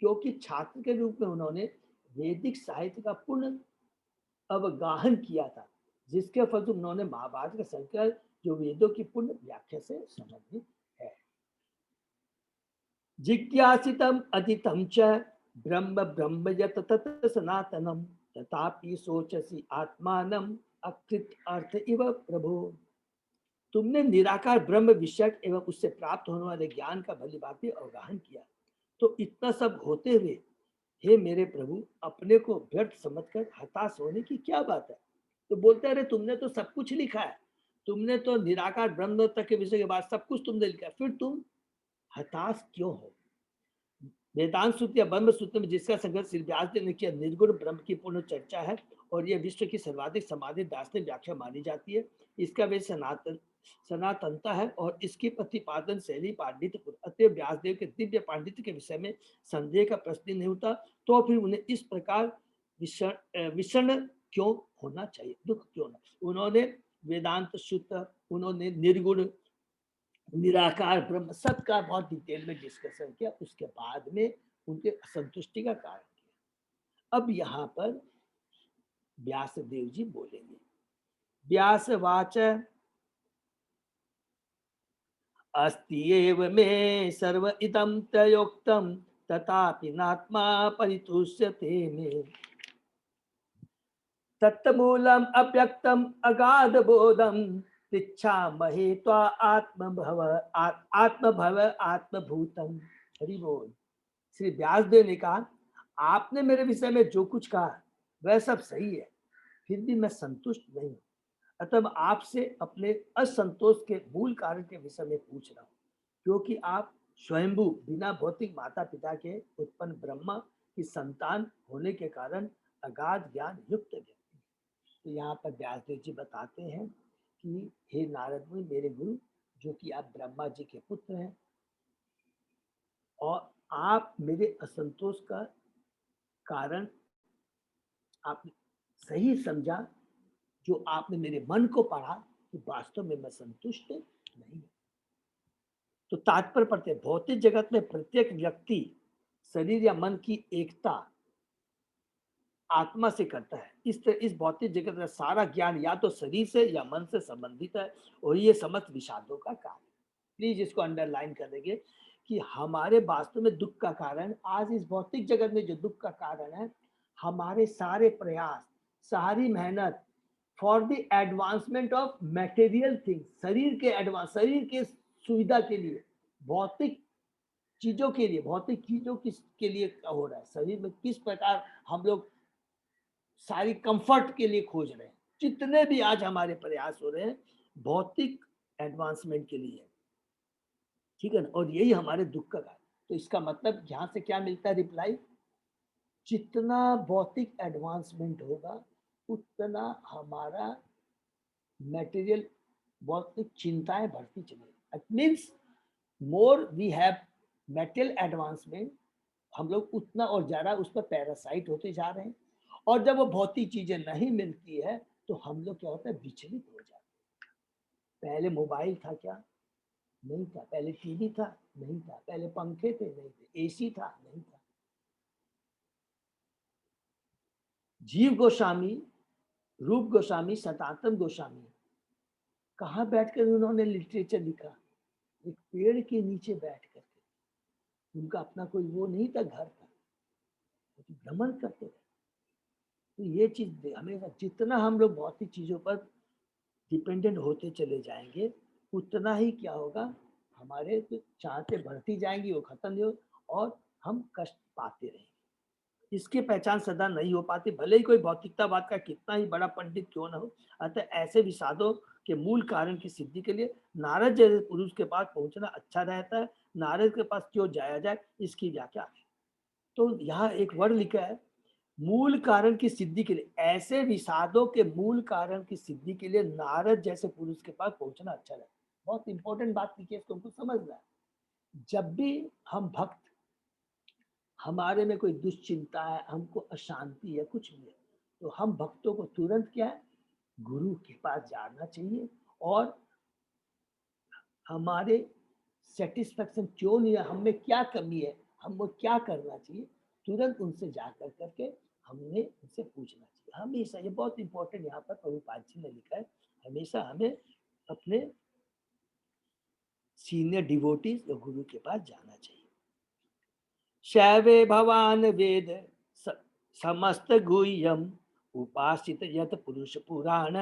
क्योंकि छात्र के रूप में उन्होंने वैदिक साहित्य का पूर्ण अवगाहन किया था, जिसके फलस्वरूप उन्होंने महाभारत का संकल्प जो वेदों की पूर्ण व्याख्या से संबंधित है। जिज्ञासितम अतितम च ब्रह्म ब्रह्म यत तत सनातनम तथापि सोचसी आत्मानम अकृत अर्थ इव प्रभु। तुमने निराकार ब्रह्म विषयक एवं उससे प्राप्त होने वाले ज्ञान का भली भांति अवगाहन किया, तो इतना सब होते हुए हे मेरे प्रभु अपने को व्यर्थ समझकर हताश होने की क्या बात है। तो बोलते अरे तुमने तो सब कुछ लिखा है, तुमने तो निराकार ब्रह्म तक के विषय के बाद सब कुछ तुमने लिखा, फिर तुम हताश क्यों हो। वेदांत सूत्र या ब्रह्म सूत्र में जिसका संघर्ष श्री व्यासदेव ने किया निर्गुण ब्रह्म की पूर्ण चर्चा है और यह विश्व की सर्वाधिक समाधित दार्शनिक व्याख्या मानी जाती है। इसका वे सनातनता है और इसकी प्रतिपादन शैली पांडित्य, अतः व्यासदेव के दिव्य पांडित्य के विषय में संदेह का प्रश्न नहीं होता, तो फिर उन्हें इस प्रकार विषण क्यों होना चाहिए, दुख क्यों ना। उन्होंने वेदांत सूत्र, उन्होंने निर्गुण निराकार ब्रह्म सबका बहुत डिटेल में डिस्कशन किया, उसके बाद में उनके असंतुष्टि का कारण किया। अब यहाँ पर व्यासदेव जी बोलेंगे। व्यासवाच अस्ति एव मे सर्व इदं तयोक्तम तथापि नात्मा परितुष्यते मे तत्मूलम अव्यक्तम अगाध बोधम पृच्छामहे त्वा आत्मभव आत्मभूतम। हरि बोल। श्री व्यासदेव ने कहा आपने मेरे विषय में जो कुछ कहा वह सब सही है, फिर भी मैं संतुष्ट नहीं हूँ, अतः आपसे अपने असंतोष के मूल कारण के विषय में पूछ रहा हूँ, क्योंकि आप स्वयंभू बिना भौतिक माता पिता के उत्पन्न ब्रह्मा की संतान होने के कारण अगाध ज्ञान युक्त व्यक्ति। तो यहाँ पर व्यासदेव जी बताते हैं कि हे नारद मुनि मेरे गुरु, जो कि आप ब्रह्मा जी के पुत्र हैं और आप मेरे असंतोष का कारण आपने सही समझा, जो आपने मेरे मन को पढ़ा कि वास्तव में मैं संतुष्ट नहीं। तो तात्पर्य पढ़ते भौतिक जगत में प्रत्येक व्यक्ति शरीर या मन की एकता आत्मा से करता है। इस भौतिक जगत में सारा ज्ञान या तो शरीर से या मन से संबंधित है और ये समस्त विषादों का कारण। प्लीज इसको अंडरलाइन कर देंगे कि हमारे वास्तव में दुख का कारण, आज इस भौतिक जगत में जो दुख का कारण है, हमारे सारे प्रयास, सारी मेहनत for the advancement of material things, शरीर के एडवांस, शरीर के सुविधा के लिए भौतिक चीजों के लिए, भौतिक चीजों के लिए हो रहा है, शरीर में किस प्रकार हम लोग सारी कंफर्ट के लिए खोज रहे हैं। जितने भी आज हमारे प्रयास हो रहे हैं भौतिक एडवांसमेंट के लिए, ठीक है ना, और यही हमारे दुख का कारण। तो इसका मतलब यहाँ से क्या मिलता है रिप्लाई, जितना भौतिक एडवांसमेंट होगा उतना हमारा मटेरियल भौतिक चिंताएं बढ़ती चलेगी। It means more we have material advancement, हम लोग उतना और ज्यादा उस पर पैरासाइट होते जा रहे हैं, और जब वो भौतिक चीजें नहीं मिलती है तो हम लोग क्या होता है, विचलित हो जाते हैं। पहले मोबाइल था क्या, नहीं था। पहले टीवी था, नहीं था। पहले पंखे थे, नहीं थे। एसी था, नहीं था। जीव गोस्वामी, रूप गोस्वामी, सनातन गोस्वामी कहाँ बैठकर उन्होंने लिटरेचर लिखा, एक पेड़ के नीचे बैठ करके। उनका अपना कोई वो नहीं था, घर था, भ्रमण करते थे। तो ये चीज हमेशा, जितना हम लोग भौतिक चीजों पर डिपेंडेंट होते चले जाएंगे उतना ही क्या होगा, हमारे जो चाहते बढ़ती जाएंगी वो खत्म नहीं हो, और हम कष्ट पाते रहेंगे। इसकी पहचान सदा नहीं हो पाती, भले ही कोई भौतिकतावाद का कितना ही बड़ा पंडित क्यों ना हो। अतः ऐसे विषादों के मूल कारण की सिद्धि के लिए नारद जैसे पुरुष के पास पहुंचना अच्छा रहता है। नारद के पास क्यों जाया जाए, इसकी व्याख्या है। तो यहाँ एक वर्ड लिखा है, मूल कारण की सिद्धि के लिए, ऐसे विषादों के मूल कारण की सिद्धि के लिए नारद जैसे पुरुष के पास पहुंचना अच्छा रहता है। बहुत इंपॉर्टेंट बात लिखी है, इसको हमको समझना है। जब भी हम भक्त, हमारे में कोई दुश्चिंता है, हमको अशांति है, कुछ भी है, तो हम भक्तों को तुरंत क्या है, गुरु के पास जाना चाहिए। और हमारे सेटिस्फेक्शन क्यों नहीं है, हमें क्या कमी है, हमको क्या करना चाहिए, तुरंत उनसे जाकर करके हमने उनसे पूछना चाहिए हमेशा। ये बहुत इंपॉर्टेंट यहाँ पर प्रभुपाद जी ने लिखा है, हमेशा हमें अपने सीनियर डिवोटीज और गुरु के पास जाना चाहिए। शैवे भवान वेद समस्त गुह्यम उपासित यत पुरुष पुराण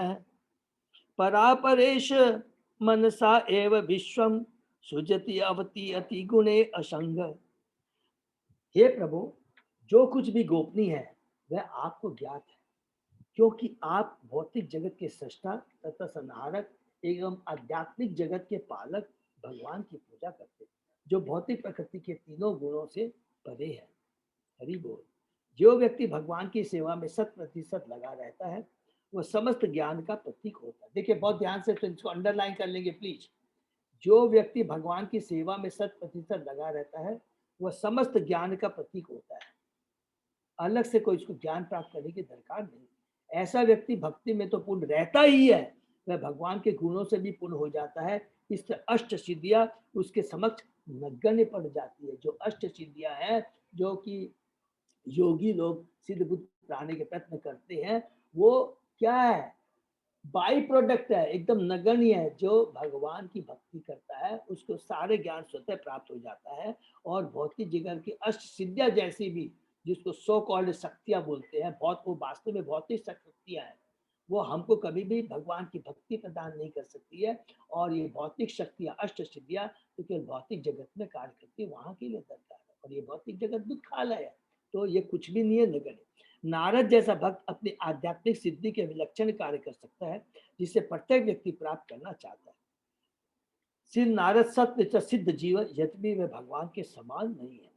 परापरेश मनसा एव विश्वम सुजति अवति अति गुणे असंग। हे प्रभु, जो कुछ भी गोपनीय है वह आपको ज्ञात है, क्योंकि आप भौतिक जगत के सृष्टा तथा संहारक एवं आध्यात्मिक जगत के पालक भगवान की पूजा करते हैं, जो भौतिक प्रकृति के तीनों गुणों से परे है। हरि बोल। जो व्यक्ति भगवान की सेवा में 100% लगा रहता है वह समस्त ज्ञान का प्रतीक होता है। देखिए बहुत ध्यान से, तो इसको अंडरलाइन कर लेंगे प्लीज। जो व्यक्ति भगवान की सेवा में 100% लगा रहता है वह समस्त ज्ञान का प्रतीक होता है। अलग से कोई इसको ज्ञान प्राप्त करने की दरकार नहीं। ऐसा व्यक्ति भक्ति में तो पूर्ण रहता ही है, वह भगवान के गुणों से भी पूर्ण हो जाता है। इससे अष्ट सिद्धियां उसके समक्ष नगण्य पड़ जाती है। जो अष्ट सिद्धियां हैं, जो कि योगी लोग सिद्ध बुद्ध प्राणी के प्रयत्न करते हैं, वो क्या है, बाई प्रोडक्ट है, एकदम नगण्य है। जो भगवान की भक्ति करता है उसको सारे ज्ञान स्वतः प्राप्त हो जाता है। और भौतिक जगत की अष्ट सिद्धियां जैसी भी, जिसको सो कॉल्ड शक्तियां बोलते हैं, बहुत वो वास्तव में भौतिक शक्तियां हैं, वो हमको कभी भी भगवान की भक्ति प्रदान नहीं कर सकती है। और ये भौतिक शक्तियां, अष्ट सिद्धियां, तो केवल भौतिक जगत में कार्य करती है, वहां के लिए दरकार है। और ये भौतिक जगत दुखालय है, तो ये कुछ भी नहीं है, नगण्य। नारद जैसा भक्त अपनी आध्यात्मिक सिद्धि के विलक्षण कार्य कर सकता है, जिसे प्रत्येक व्यक्ति प्राप्त करना चाहता है। श्री नारद सत्य सिद्ध जीवन, यद्यपि वे भगवान के समान नहीं है।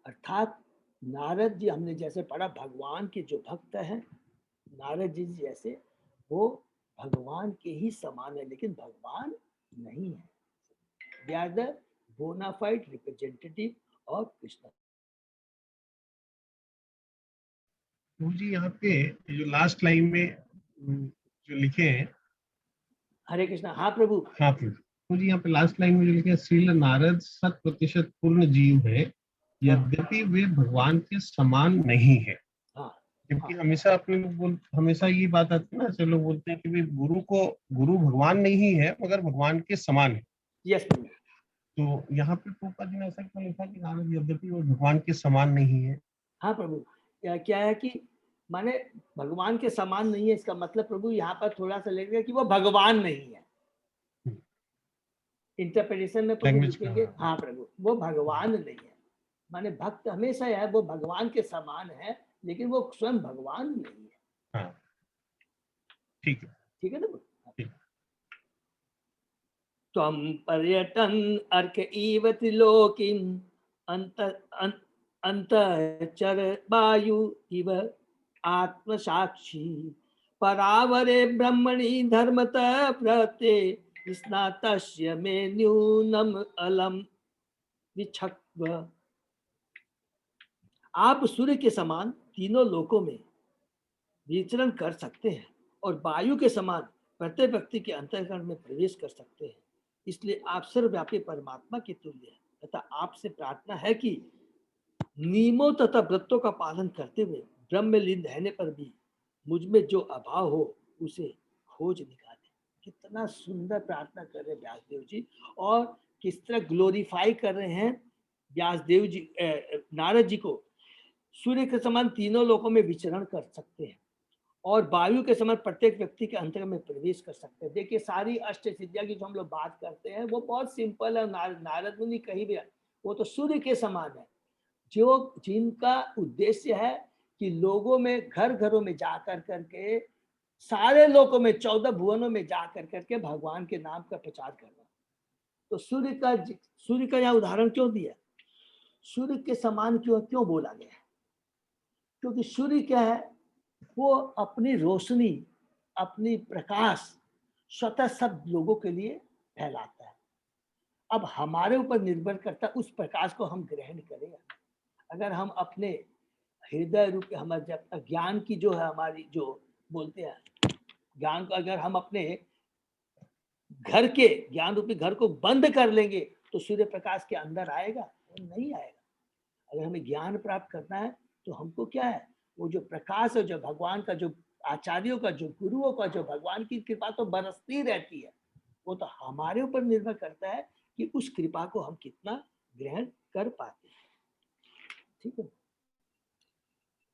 अर्थात नारद जी, हमने जैसे पढ़ा, भगवान के जो भक्त हैं, नारद जी जैसे, वो भगवान के ही समान है, लेकिन भगवान नहीं है। They are the bonafide representative of Krishna. जी यहाँ पे जो लास्ट लाइन में जो लिखे हैं, हरे कृष्णा। हाँ प्रभु। हाँ प्रभु जी, यहाँ पे लास्ट लाइन में जो लिखे हैं, श्रील नारद 100% पूर्ण जीव है, यद्यपि वे भगवान के समान नहीं है। हाँ, क्योंकि हाँ, हमेशा अपने लोग हमेशा ये बात आती है ना, ऐसे लोग बोलते हैं कि भाई गुरु भगवान नहीं है मगर भगवान के समान है। यस प्रभु। तो यहाँ पे प्रभुपाद जी ने ऐसा क्यों लिखा कि नारद यद्यपि वो भगवान के समान नहीं है? हाँ प्रभु, क्या है कि माने भगवान के समान नहीं है, इसका मतलब प्रभु यहाँ पर थोड़ा सा लगेगा कि वो भगवान नहीं है। इंटरप्रिटेशन में प्रभु लैंग्वेज लिखेंगे, का। हाँ प्रभु वो भगवान नहीं है, माने भक्त हमेशा है, वो भगवान के समान है, लेकिन वो स्वयं भगवान नहीं है। हाँ ठीक है। ठीक है ना। ठीक। त्वं पर्यटन अर्क इव त्रिलोकीम अंतचर वायु इव आत्मसाक्षी परावरे ब्रह्मणि धर्मतः प्रते स्नातस्य मे न्यूनम अलम विचक्व। आप सूर्य के समान तीनों लोकों में विचरण कर सकते हैं और वायु के समान प्रत्येक व्यक्ति के अंतःकरण में प्रवेश कर सकते हैं, इसलिए आप सर्वव्यापी परमात्मा के तुल्य हैं। तथा आपसे प्रार्थना है कि नियमों तथा व्रतों का पालन करते हुए ब्रह्मलीन रहने पर भी मुझ में जो अभाव हो उसे खोज निकाले। कितना सुंदर प्रार्थना कर रहे हैं व्यासदेव जी, और किस तरह ग्लोरीफाई कर रहे हैं व्यासदेव जी, नारद जी को। सूर्य के समान तीनों लोकों में विचरण कर सकते हैं और वायु के समान प्रत्येक व्यक्ति के अंतर में प्रवेश कर सकते हैं। देखिए सारी अष्ट सिद्धियां की जो हम लोग बात करते हैं वो बहुत सिंपल है, नारद मुनि कहीं भी, वो तो सूर्य के समान है, जो जिनका उद्देश्य है कि लोगों में घर घरों में जाकर करके, सारे लोगों में 14 भुवनों में जाकर करके भगवान के नाम का प्रचार करना। तो सूर्य का यहाँ उदाहरण क्यों दिया, सूर्य के समान क्यों बोला गया? क्योंकि सूर्य क्या है, वो अपनी रोशनी, अपनी प्रकाश स्वतः सब लोगों के लिए फैलाता है। अब हमारे ऊपर निर्भर करता है उस प्रकाश को हम ग्रहण करें। अगर हम अपने हृदय रूप हमारे जब ज्ञान की जो है हमारी जो बोलते हैं ज्ञान को, अगर हम अपने घर के ज्ञान रूपी घर को बंद कर लेंगे तो सूर्य प्रकाश के अंदर आएगा? नहीं आएगा। अगर हमें ज्ञान प्राप्त करना है तो हमको क्या है, वो जो प्रकाश है, जो भगवान का, जो आचार्यों का, जो गुरुओं का, जो भगवान की कृपा तो बरसती रहती है, वो तो हमारे ऊपर निर्भर करता है कि उस कृपा को हम कितना ग्रहण कर पाते हैं। ठीक है।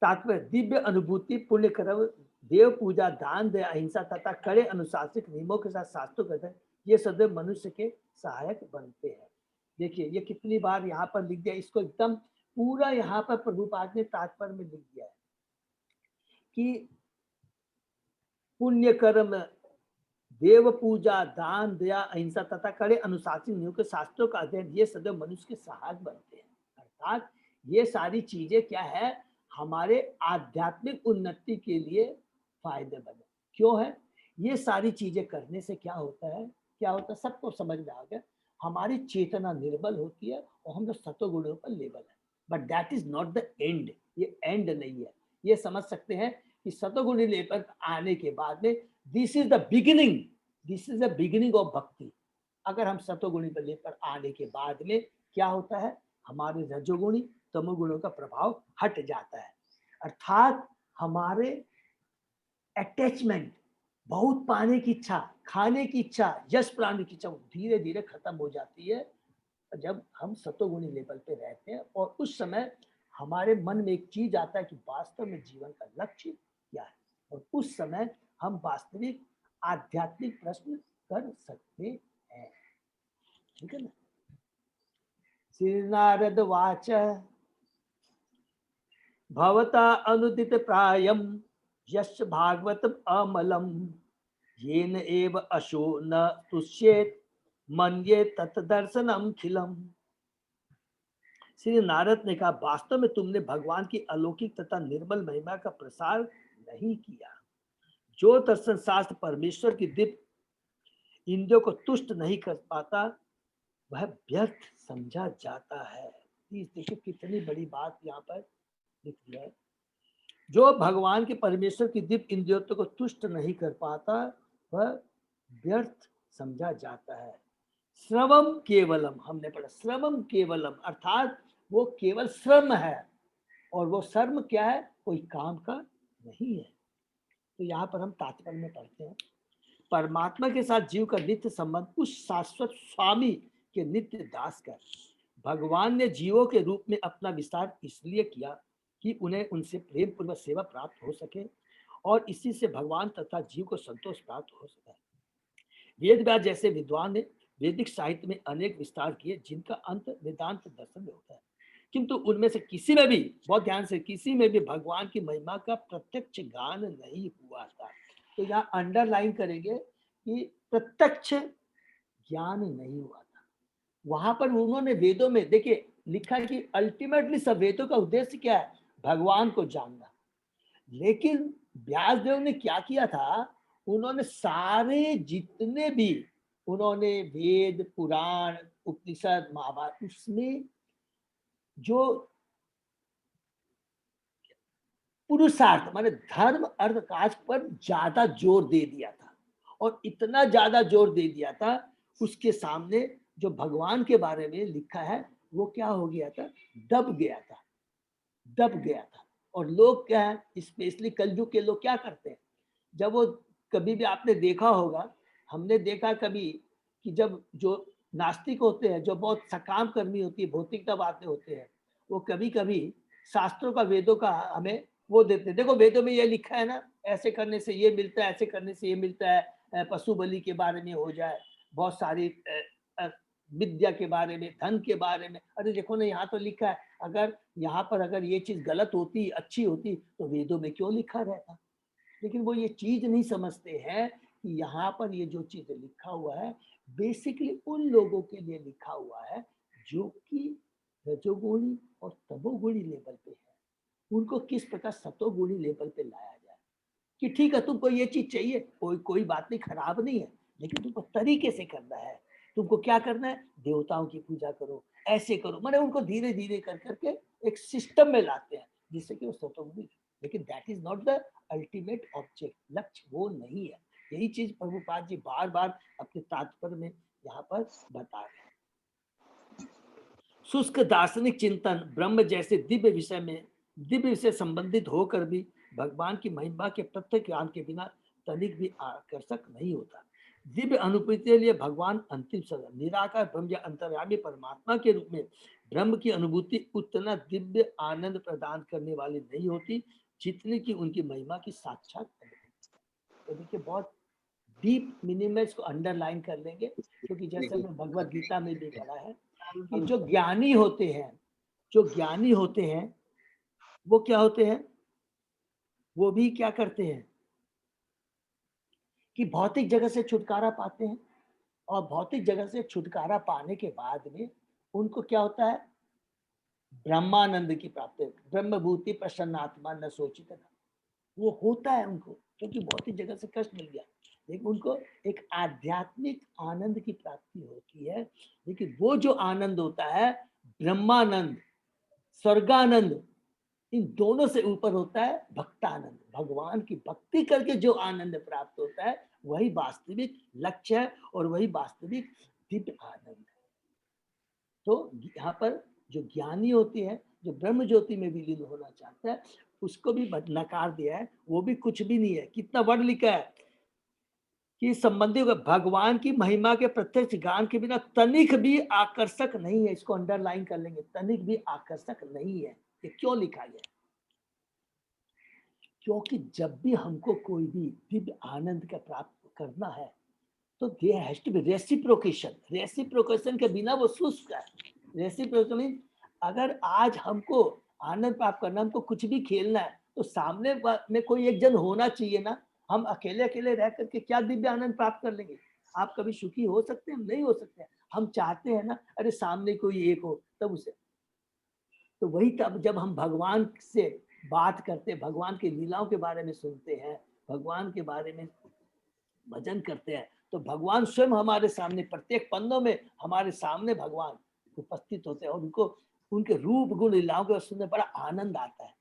तात्पर्य दिव्य अनुभूति, पुण्य कर्म, देव पूजा, दान, दया, अहिंसा तथा कड़े अनुशासित नियमों के साथ शास्त्रों का ये सदैव मनुष्य के सहायक बनते हैं। देखिए ये कितनी बार यहाँ पर लिख दिया, इसको एकदम पूरा यहाँ पर प्रभुपाद ने तात्पर्य में लिख दिया है कि पुण्य कर्म, देव पूजा, दान, दया, अहिंसा तथा कड़े अनुशासित नियमों के शास्त्रों का अध्ययन ये सदैव मनुष्य के सहायक बनते हैं। अर्थात ये सारी चीजें क्या है, हमारे आध्यात्मिक उन्नति के लिए फायदेमंद है। क्यों है? ये सारी चीजें करने से क्या होता है, सबको समझ में आ गया, हमारी चेतना निर्बल होती है और हम लोग सतोगुणों पर लेबल है। But that is not the end, ये एंड नहीं है। ये समझ सकते हैं कि सतोगुणी लेवल आने के बाद में this is the beginning of भक्ति। अगर हम सतोगुणी पर लेकर आने के बाद में क्या होता है, हमारे रजोगुणी तमोगुणों का प्रभाव हट जाता है, अर्थात हमारे अटैचमेंट, बहुत पाने की इच्छा, खाने की इच्छा, यश प्राप्ति की इच्छा धीरे धीरे खत्म हो जाती है जब हम सतोगुणी लेवल पे रहते हैं। और उस समय हमारे मन में एक चीज आता है कि वास्तव में जीवन का लक्ष्य क्या है, और उस समय हम वास्तविक आध्यात्मिक प्रश्न कर सकते हैं। ठीक है ना। श्री नारद वाच भवता अनुदित प्रायम यश भागवतम अमलम येन एव अशो न तुष्येत मन्ये तत्दर्शनम खिलम। श्री नारद ने कहा, वास्तव में तुमने भगवान की अलौकिक तथा निर्मल महिमा का प्रसार नहीं किया। जो दर्शन शास्त्र परमेश्वर की दिव्य इंद्रियों को तुष्ट नहीं कर पाता वह व्यर्थ समझा जाता है। देखिए कितनी बड़ी बात यहाँ पर लिख दिया है। जो भगवान के परमेश्वर की दिव्य इंद्रियों को तुष्ट नहीं कर पाता वह व्यर्थ समझा जाता है। श्रवम केवलम, हमने पढ़ा श्रवम केवलम, अर्थात वो केवल श्रम है, और वो श्रम क्या है, कोई काम का नहीं है। तो यहाँ पर हम तात्पर्य में पढ़ते हैं, परमात्मा के साथ जीव का नित्य संबंध उस शाश्वत स्वामी के नित्य दास कर भगवान ने जीवों के रूप में अपना विस्तार इसलिए किया कि उन्हें उनसे प्रेम पूर्वक सेवा प्राप्त हो सके और इसी से भगवान तथा जीव को संतोष प्राप्त हो सके। वेद व्यास जैसे विद्वान ने वैदिक साहित्य में अनेक विस्तार किए जिनका अंत वेदांत दर्शन में होता है, किंतु उनमें से किसी में भी, बहुत ध्यान से, किसी में भी भगवान की महिमा का प्रत्यक्ष गान नहीं हुआ था। तो यहाँ अंडरलाइन करेंगे कि प्रत्यक्ष ज्ञान नहीं हुआ था। वहां पर उन्होंने वेदों में देखिए लिखा है कि अल्टीमेटली सब वेदों का उद्देश्य क्या है, भगवान को जानना। लेकिन व्यासदेव ने क्या किया था, उन्होंने सारे जितने भी उन्होंने वेद पुराण उपनिषद महाभारत उसमें जो पुरुषार्थ माने धर्म अर्थ काज पर ज्यादा जोर दे दिया था, और इतना ज्यादा जोर दे दिया था उसके सामने जो भगवान के बारे में लिखा है वो क्या हो गया था, दब गया था, दब गया था। और लोग क्या है, स्पेशली कलयुग के लोग क्या करते हैं, जब वो, कभी भी आपने देखा होगा, हमने देखा कभी कि जब जो नास्तिक होते हैं, जो बहुत सकाम कर्मी होती है, भौतिकतावादी होते हैं, वो कभी कभी शास्त्रों का वेदों का हमें वो देते हैं, देखो वेदों में ये लिखा है ना, ऐसे करने से ये मिलता है, ऐसे करने से ये मिलता है, पशु बलि के बारे में हो जाए, बहुत सारी विद्या के बारे में, धन के बारे में, अरे देखो ना यहाँ तो लिखा है, अगर यहाँ पर अगर ये चीज गलत होती अच्छी होती तो वेदों में क्यों लिखा रहता। लेकिन वो ये चीज नहीं समझते हैं कि यहाँ पर ये जो चीज लिखा हुआ है बेसिकली उन लोगों के लिए लिखा हुआ है जो कि रजोगुणी और तमोगुणी लेवल पे है, उनको किस प्रकार सतोगुणी लेवल पे लाया जाए। कि ठीक है तुमको ये चीज चाहिए, कोई बात नहीं, खराब नहीं है, लेकिन तुमको तरीके से करना है। तुमको क्या करना है, देवताओं की पूजा करो, ऐसे करो, मैंने उनको धीरे धीरे कर करके एक सिस्टम में लाते हैं जिससे कि वो सतोगुणी। लेकिन that is not the ultimate object, लक्ष्य वो नहीं है। यही चीज प्रभुपाद जी बार बार अपने तात्पर्य में यहाँ पर बता रहे हैं। शुष्क दार्शनिक चिंतन ब्रह्म जैसे दिव्य विषय संबंधित होकर भी भगवान की महिमा के प्रत्यक्ष ज्ञान के बिना तनिक भी आकर्षक नहीं होता। दिव्य अनुभूति के लिए भगवान अंतिम सदन निराकार ब्रह्म या अंतर्यामी परमात्मा के रूप में ब्रह्म की अनुभूति उतना दिव्य आनंद प्रदान करने वाली नहीं होती जितनी कि उनकी महिमा की साक्षात अनुभूति। तो देखिए बहुत डीप मीनिंग में इसको अंडरलाइन कर लेंगे, क्योंकि जैसे हमने भगवत गीता में भी पढ़ा है कि जो ज्ञानी होते हैं, जो ज्ञानी होते हैं वो क्या होते हैं, वो भी क्या करते हैं कि भौतिक जगत से छुटकारा पाते हैं, और भौतिक जगत से छुटकारा पाने के बाद में उनको क्या होता है, ब्रह्मानंद की प्राप्ति, ब्रह्मभूति प्रसन्नात्मा न सोचित, वो होता है उनको, क्योंकि भौतिक जगत से कष्ट मिल गया, लेकिन उनको एक आध्यात्मिक आनंद की प्राप्ति होती है। लेकिन वो जो आनंद होता है ब्रह्मानंद, स्वर्गानंद, इन दोनों से ऊपर होता है भक्तानंद। भगवान की भक्ति करके जो आनंद प्राप्त होता है वही वास्तविक लक्ष्य है और वही वास्तविक दिव्य आनंद है। तो यहाँ पर जो ज्ञानी होती है, जो ब्रह्म ज्योति में विलीन होना चाहता है, उसको भी नकार दिया है, वो भी कुछ भी नहीं है। कितना वर्ड लिखा है कि संबंधी भगवान की महिमा के प्रत्यक्ष ज्ञान के बिना तनिक भी आकर्षक नहीं है। इसको अंडरलाइन कर लेंगे, तनिक भी आकर्षक नहीं है। ये क्यों लिखा गया? क्योंकि जब भी हमको कोई भी दिव्य आनंद का प्राप्त करना है तो there has to be reciprocation. Reciprocation के बिना वो शुष्क है। रेसिप्रोकेशन, अगर आज हमको आनंद प्राप्त करना, हमको कुछ भी खेलना है तो सामने में कोई एक जन होना चाहिए ना। हम अकेले अकेले रह करके क्या दिव्य आनंद प्राप्त कर लेंगे? आप कभी सुखी हो सकते हैं? हम नहीं हो सकते। हम चाहते हैं ना, अरे सामने कोई एक हो तब उसे। तो वही तब जब हम भगवान से बात करते, भगवान की लीलाओं के बारे में सुनते हैं, भगवान के बारे में भजन करते हैं, तो भगवान स्वयं हमारे सामने, प्रत्येक पन्नों में हमारे सामने भगवान उपस्थित होते हैं और उनको, उनके रूप गुण लीलाओं को सुनने बड़ा आनंद आता है।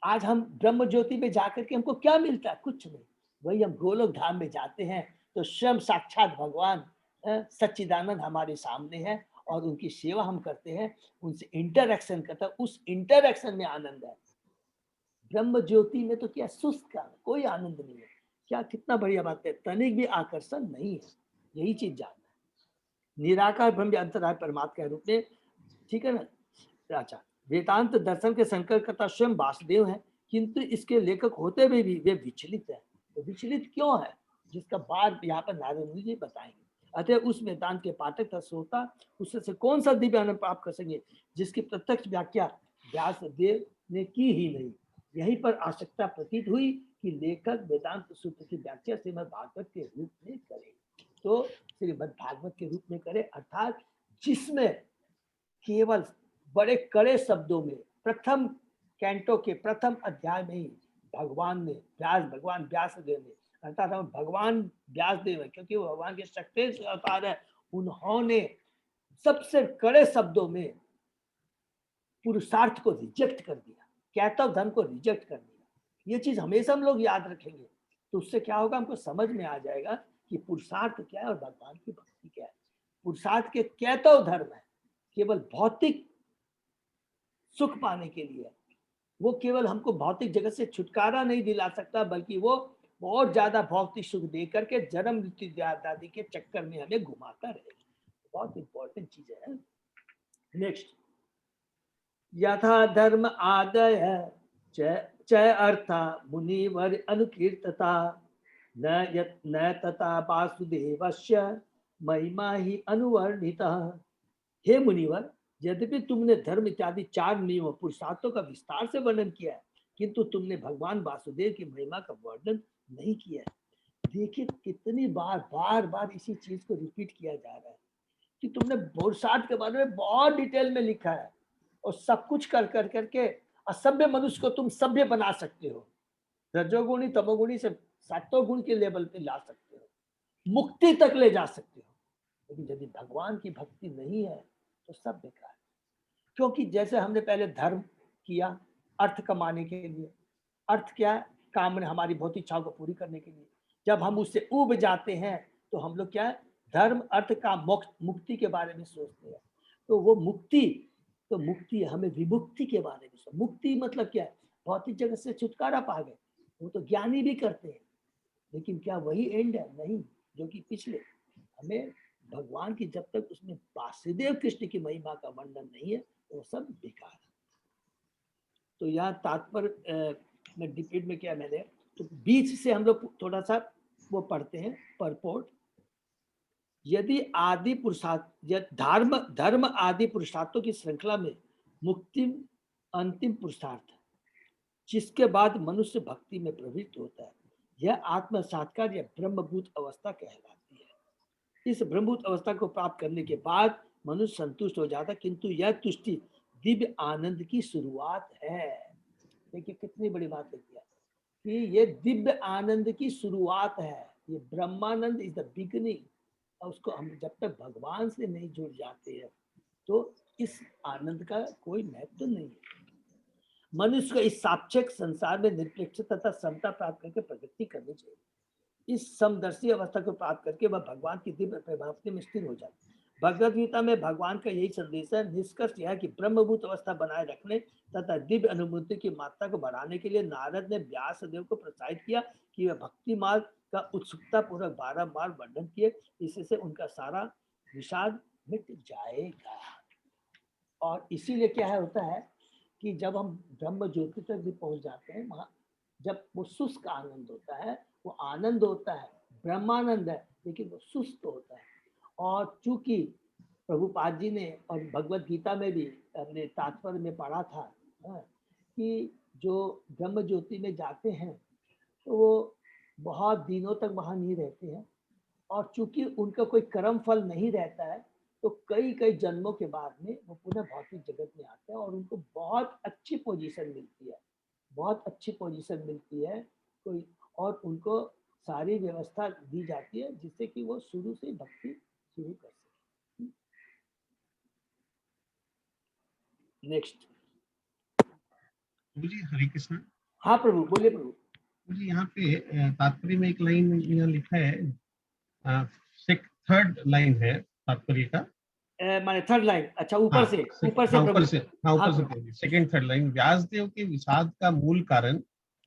आज हम ब्रह्म ज्योति में जाकर के हमको क्या मिलता है? कुछ नहीं। वही हम गोलोक धाम में जाते हैं तो स्वयं साक्षात भगवान सच्चिदानंद हमारे सामने है और उनकी सेवा हम करते हैं, उनसे इंटरैक्शन करते हैं, उस इंटरैक्शन में आनंद है। ब्रह्म ज्योति में तो क्या शुष्क, कोई आनंद नहीं है। क्या, कितना बढ़िया बात है, तनिक भी आकर्षण नहीं है। यही चीज जानना है। निराकार ब्रह्म अंतराय परमात्मा के रूप में, ठीक है ना। अच्छा, वेदांत दर्शन के संकल्पकर्ता स्वयं वासुदेव है, किंतु इसके लेखक होते हुए भी वे विचलित है। तो विचलित क्यों है, जिसका बात यहाँ पर नारद मुनि जी बताएंगे। अतः उस वेदांत के पाठक तथा श्रोता उससे कौन सा दिव्य आनंद प्राप्त कर सकेंगे जिसकी प्रत्यक्ष व्याख्या व्यास देव ने की ही नहीं। यहीं पर आवश्यकता प्रतीत हुई कि लेखक वेदांत सूत्र की व्याख्या श्रीमद् भागवत के रूप में करे, तो श्रीमद् भागवत के रूप में करे, अर्थात जिसमें केवल बड़े कड़े शब्दों में प्रथम कैंटो के प्रथम अध्याय में ही भगवान व्यासदेव ने, अर्थात हम भगवान व्यासदेव है क्योंकि वो भगवान के शक्ति अवतार है, उन्होंने सबसे कड़े शब्दों में पुरुषार्थ को रिजेक्ट कर दिया, कैतव धर्म को रिजेक्ट कर दिया। ये चीज हमेशा हम लोग याद रखेंगे, तो उससे क्या होगा, हमको समझ में आ जाएगा कि पुरुषार्थ क्या है और भगवान की भक्ति क्या है। पुरुषार्थ के कैतव धर्म है, केवल भौतिक सुख पाने के लिए, वो केवल हमको भौतिक जगत से छुटकारा नहीं दिला सकता, बल्कि वो बहुत ज्यादा भौतिक सुख दे करके जन्म मृत्यु आदि के चक्कर में हमें घुमाता रहेगा। बहुत इंपॉर्टेंट चीज है। नेक्स्ट, यथा धर्म आदय च अर्था मुनिवर अनुकीर्तता न तथा वासुदेवस्य महिमा ही अनुवर्णिता। हे मुनिवर, यद्यपि तुमने धर्म इत्यादि 4 नियमों पुरुषार्थों का विस्तार से वर्णन किया है, किंतु तुमने भगवान वासुदेव की महिमा का वर्णन नहीं किया है। देखिए कितनी बार इसी चीज को रिपीट किया जा रहा है कि तुमने पुरुषार्थ के बारे में बहुत डिटेल में लिखा है और सब कुछ कर करके असभ्य मनुष्य को तुम सभ्य बना सकते हो, रजोगुणी तमोगुणी से सातों गुण के लेवल पे ला सकते हो, मुक्ति तक ले जा सकते हो। लेकिन यदि भगवान की भक्ति नहीं है तो सब बेकार है। क्योंकि जैसे हमने पहले धर्म किया अर्थ कमाने के लिए, अर्थ क्या है, काम, हमारी भौतिक इच्छाओं को पूरी करने के लिए। जब हम उससे उब जाते हैं तो हम लोग क्या है, धर्म अर्थ का मुक्ति के बारे में सोचते हैं। तो वो मुक्ति हमें विमुक्ति के बारे में सोच। मुक्ति मतलब क्या है, भौतिक जगत से छुटकारा पा गए, वो तो ज्ञानी भी करते हैं, लेकिन क्या वही एंड है? नहीं, जो कि पिछले हमें भगवान की जब तक उसमें वासुदेव कृष्ण की महिमा का वर्णन नहीं है वो सब बेकार है। तो यहाँ तात्पर्य में डिपेट में क्या मैंने, तो बीच से हम लोग थोड़ा सा वो पढ़ते हैं परपोर्ट। यदि आदि पुरुषार्थ धर्म आदि पुरुषार्थों की श्रृंखला में मुक्ति अंतिम पुरुषार्थ है, जिसके बाद मनुष्य भक्ति में प्रवृत्त होता है, यह आत्म साक्षात्कार या ब्रह्मभूत अवस्था कहलाती है। इस ब्रह्मभूत अवस्था को प्राप्त करने के बाद मनुष्य संतुष्ट हो जाता, किंतु यह तुष्टि दिव्य आनंद की शुरुआत है। देखिए कितनी बड़ी बात है कि ये दिव्य आनंद की शुरुआत है, ये ब्रह्मानंद इज द बिगिनिंग। और उसको हम जब तक भगवान से नहीं जुड़ जाते हैं तो इस आनंद का कोई महत्व नहीं है। मनुष्य को इस सापेक्ष संसार में निरपेक्ष तथा समता प्राप्त करके प्रगति करनी चाहिए। इस समदर्शी अवस्था को प्राप्त करके वह भगवान की दिव्य प्रभावती में स्थिर हो जाती है। भगवद गीता में भगवान का यही संदेश है। निष्कर्ष यह है कि ब्रह्मभूत अवस्था बनाए रखने तथा दिव्य अनुभूति की मात्रा को बढ़ाने के लिए नारद ने व्यासदेव को प्रोत्साहित किया कि वह भक्ति मार्ग का उत्सुकता पूर्वक बारंबार वर्णन किए, इससे उनका सारा विषाद मिट जाएगा। और इसीलिए क्या है होता है कि जब हम ब्रह्म ज्योति तक भी पहुंच जाते हैं, वहाँ जब वो शुष्क आनंद होता है, वो आनंद होता है, ब्रह्मानंद है, लेकिन वो सुस्त होता है। और चूंकि प्रभुपाद जी ने और भगवत गीता में भी अपने तात्पर्य में पढ़ा था कि जो ब्रह्म ज्योति में जाते हैं तो वो बहुत दिनों तक वहाँ नहीं रहते हैं, और चूंकि उनका कोई कर्म फल नहीं रहता है तो कई जन्मों के बाद में वो पुनः भौतिक जगत में आते हैं और उनको बहुत अच्छी पोजीशन मिलती है, बहुत अच्छी पोजीशन मिलती है कोई, और उनको सारी व्यवस्था दी जाती है जिससे कि वो शुरू से भक्ति शुरू कर सके। नेक्स्ट। जी हरे कृष्ण। हाँ प्रभु, बोलिए प्रभु। मुझे यहाँ पे तात्पर्य में एक लाइन यहाँ लिखा है, थर्ड लाइन है तात्पर्य का, माने थर्ड लाइन, अच्छा ऊपर से प्रभु, सेकंड थर्ड लाइन। व्यासदेव के विषाद का मूल कारण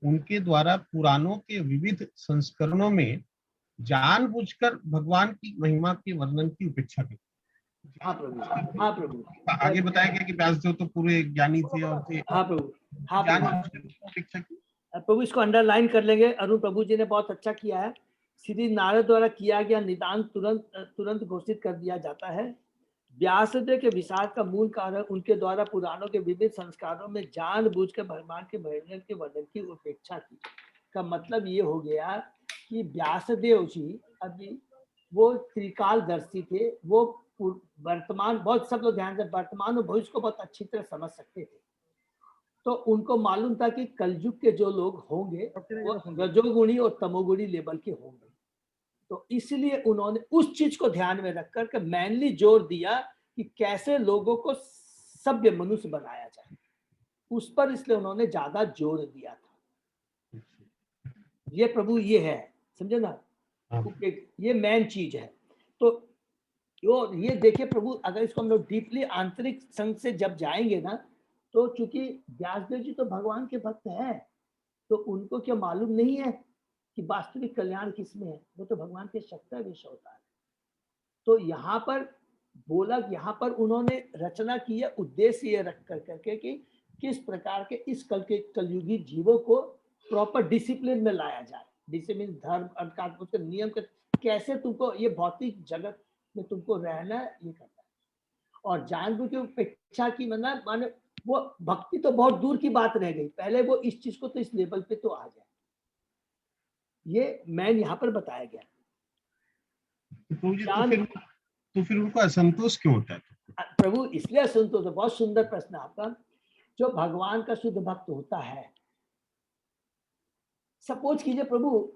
उनके द्वारा पुराणों के विविध संस्करणों में जानबूझकर भगवान की महिमा के वर्णन की उपेक्षा की। हाँ प्रभु, हाँ प्रभु। आगे बताया गया कि व्यासदेव तो पूरे ज्ञानी थे और थे। हाँ प्रभु, हाँ जानबूझकर उपेक्षा की। प्रभु इसको अंडरलाइन कर लेंगे। अरुण प्रभु जी ने बहुत अच्छा किया है। श्री नारद द्वारा किया गया निदान तुरंत घोषित कर दिया जाता है। व्यासदेव के विषाद का मूल कारण उनके द्वारा पुराणों के विविध संस्कारों में जानबूझकर भगवान के वर्णन की उपेक्षा की। का मतलब ये हो गया कि व्यासदेव जी अभी वो त्रिकालदर्शी थे, वो वर्तमान, बहुत सब लोग ध्यान से वर्तमान और भविष्य को बहुत अच्छी तरह समझ सकते थे। तो उनको मालूम था कि कलयुग के जो लोग होंगे वो रजोगुणी और तमोगुणी लेवल के होंगे। तो इसलिए उन्होंने उस चीज को ध्यान में रखकर के मेनली जोर दिया कि कैसे लोगों को सभ्य मनुष्य बनाया जाए, उस पर इसलिए उन्होंने ज्यादा जोर दिया था। ये प्रभु ये है, समझे ना, ये मेन चीज है। तो ये देखिए प्रभु, अगर इसको हम लोग डीपली आंतरिक संग से जब जाएंगे ना, तो चूंकि व्यासदेव जी तो भगवान के भक्त हैं, तो उनको क्या मालूम नहीं है कि वास्तविक कल्याण किसमें है? वो तो भगवान के शक्ति विषय होता है। तो यहाँ पर बोला, यहाँ पर उन्होंने रचना की है उद्देश्य ये रख कर करके कि किस प्रकार के इस कलयुगी जीवों को प्रॉपर डिसिप्लिन में लाया जाए। डिसिप्लिन धर्म अर्थ उसके नियम के, कैसे तुमको ये भौतिक जगत में तुमको रहना है, ये करना है। और जानबूझ के उपेक्षा की माने वो भक्ति तो बहुत दूर की बात रह गई, पहले वो इस चीज को तो इस लेवल पे तो आ जाए, ये मैन यहाँ पर बताया गया। तो फिर उनको असंतोष क्यों होता है? प्रभु इसलिए असंतोष, बहुत सुंदर प्रश्न आपका। जो भगवान का शुद्ध भक्त होता है, सपोज कीजिए प्रभु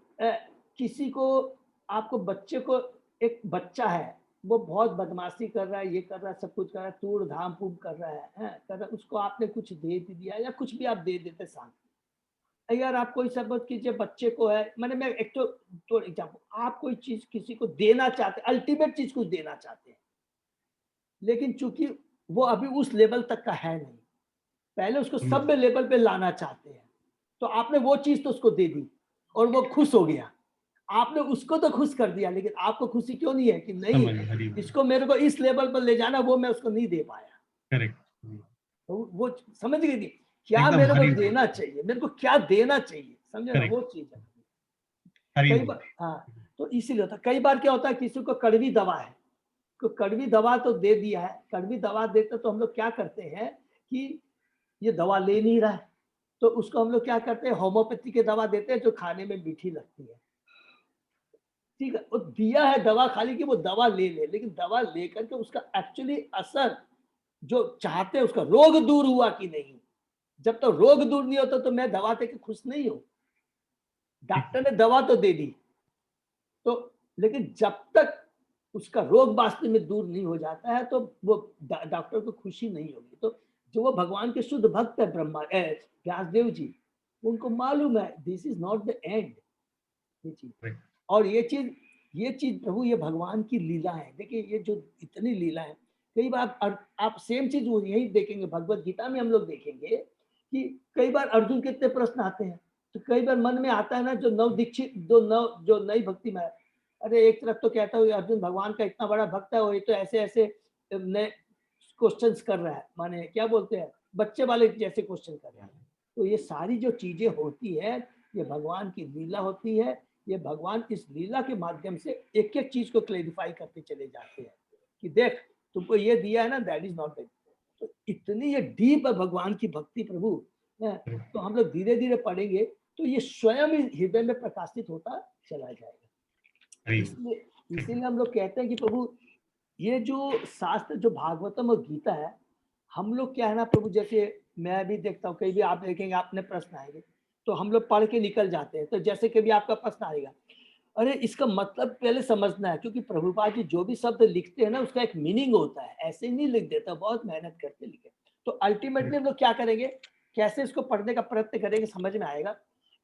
किसी को, आपको बच्चे को, एक बच्चा है वो बहुत बदमाशी कर रहा है, ये कर रहा है, सब कुछ कर रहा है, तूड़ धाम पूम कर रहा है, कर रहा है, उसको आपने कुछ दे दिया या कुछ भी आप दे देते साथ। अगर आप कोई सपोज कीजिए बच्चे को है, मैंने मैं एक तो एग्जाम्पल, आप कोई चीज किसी को देना चाहते, अल्टीमेट चीज कुछ देना चाहते हैं, लेकिन चूंकि वो अभी उस लेवल तक का है नहीं, पहले उसको सभ्य लेवल पे लाना चाहते हैं, तो आपने वो चीज तो उसको दे दी और वो खुश हो गया, आपने उसको तो खुश कर दिया, लेकिन आपको खुशी क्यों नहीं है कि नहीं इसको मेरे को इस लेवल पर ले जाना, वो मैं उसको नहीं दे पाया। करेक्ट। तो वो समझ गई थी क्या मेरे को देना चाहिए, मेरे को क्या देना चाहिए, समझे ना, वो चीज है। कई बार हाँ, तो इसीलिए होता, कई बार क्या होता है किसी को कड़वी दवा है, तो कड़वी दवा तो दे दिया है, कड़वी दवा देते तो हम लोग क्या करते हैं कि ये दवा ले नहीं रहा है, तो उसको हम लोग क्या करते हैं, होम्योपैथी की दवा देते हैं जो खाने में मीठी लगती है, ठीक है, वो दिया है दवा खाली कि वो दवा ले ले, लेकिन दवा लेकर के उसका एक्चुअली असर जो चाहते हैं उसका रोग दूर हुआ कि नहीं, जब तक तो रोग दूर नहीं होता तो मैं दवा देकर खुश नहीं हूं। डॉक्टर ने दवा तो दे दी, तो लेकिन जब तक उसका रोग वास्तव में दूर नहीं हो जाता है तो वो डॉक्टर को खुशी नहीं होगी। तो जो वो भगवान के शुद्ध भक्त है ब्रह्मा व्यासदेव जी, उनको मालूम है this is not the end, ये चीज। और ये चीज प्रभु ये भगवान की लीला है। देखिए ये जो इतनी लीला है, कई बार आप सेम चीज यही देखेंगे भगवत गीता में, हम लोग देखेंगे कि कई बार अर्जुन के इतने प्रश्न आते हैं, तो कई बार मन में आता है ना, जो नव दीक्षित जो नई भक्ति में, अरे एक तरफ तो कहता हूँ अर्जुन भगवान का इतना बड़ा भक्त है, वो ये तो ऐसे ऐसे नए क्वेश्चंस कर रहा है, माने क्या बोलते हैं बच्चे वाले जैसे क्वेश्चन कर रहा है। तो ये सारी जो चीजें होती है ये भगवान की लीला होती है, ये भगवान इस लीला के माध्यम से एक एक चीज को क्लैरिफाई करते चले जाते हैं कि देख तुमको ये दिया है ना, दैट इज नॉट इट। तो इतनी ये डीप है भगवान की भक्ति प्रभु, तो हम लोग धीरे धीरे पढ़ेंगे तो ये स्वयं हृदय में प्रकाशित होता चला जाएगा। इसलिए हम लोग कहते हैं कि प्रभु ये जो शास्त्र जो भागवतम और गीता है, हम लोग क्या है ना प्रभु, जैसे मैं भी देखता हूँ, कई भी आप देखेंगे आपने प्रश्न आएंगे तो हम लोग पढ़ के निकल जाते हैं, तो जैसे कभी आपका प्रश्न आएगा, अरे इसका मतलब पहले समझना है, क्योंकि प्रभुपाद जी जो भी शब्द लिखते हैं ना उसका एक मीनिंग होता है, ऐसे ही नहीं लिख देता, बहुत मेहनत करके लिखे। तो अल्टीमेटली हम लोग क्या करेंगे, कैसे इसको पढ़ने का प्रयत्न करेंगे, समझ में आएगा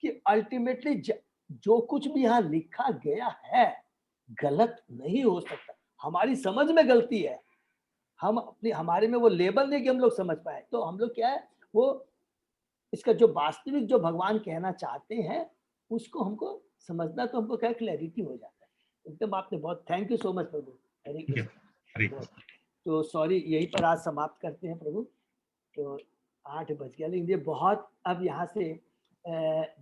कि अल्टीमेटली जो कुछ भी यहाँ लिखा गया है गलत नहीं हो सकता, हमारी समझ में गलती है, हम अपनी हमारे में वो लेबल नहीं कि हम लोग समझ पाए। तो हम लोग क्या है वो इसका जो वास्तविक जो भगवान कहना चाहते हैं उसको हमको समझना, तो हमको क्या क्लैरिटी हो जाता है एकदम। आपने बहुत थैंक यू सो मच प्रभु, हरे कृष्ण। तो सॉरी यहीं पर आज समाप्त करते हैं प्रभु, तो 8 बज गया, लेकिन ये बहुत अब यहाँ से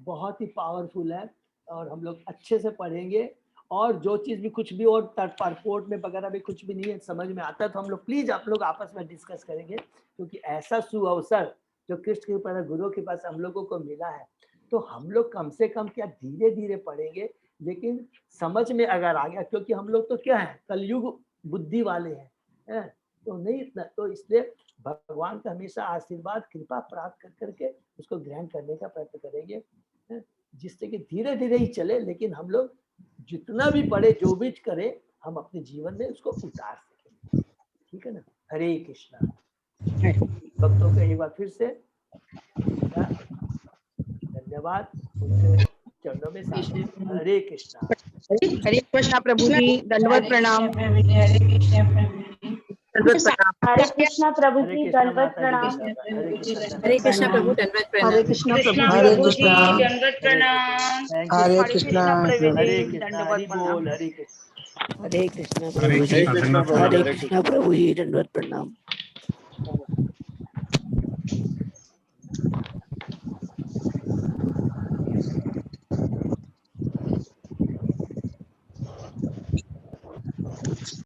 बहुत ही पावरफुल है और हम लोग अच्छे से पढ़ेंगे और जो चीज भी कुछ भी और पासपोर्ट में वगैरह भी कुछ भी नहीं है समझ में आता तो हम लोग प्लीज आप लोग आपस में डिस्कस करेंगे, क्योंकि ऐसा सुअवसर जो कृष्ण के पास गुरु के पास हम लोगों को मिला है, तो हम लोग कम से कम क्या धीरे धीरे पढ़ेंगे, लेकिन समझ में अगर आ गया, क्योंकि हम लोग तो क्या है कलयुग बुद्धि वाले हैं, तो नहीं इतना, तो इसलिए भगवान का हमेशा आशीर्वाद कृपा प्राप्त कर करके उसको ग्रहण करने का प्रयत्न करेंगे, जिससे कि धीरे धीरे ही चले, लेकिन हम लोग जितना भी पढ़े जो भी करे हम अपने जीवन में उसको उतार सके। ठीक है ना। हरे कृष्णा। भक्तों को एक बार फिर से धन्यवाद, उनके चरणों में हरे कृष्णा। हरे कृष्णा प्रभु जी, दंडवत प्रणाम। हरे कृष्णा प्रभु जी, दंडवत प्रणाम। हरे कृष्णा प्रभु, दंडवत प्रणाम। हरे कृष्णा प्रभु हरे जी, कृष्णा दंडवत प्रणाम। हरे कृष्णा हरे कृष्णा हरि बोल, हरे कृष्णा। हरे कृष्णा हरे प्रभु जी, कृष्णा, धन्यवाद। हरे कृष्णा प्रभु जी, दंडवत प्रणाम।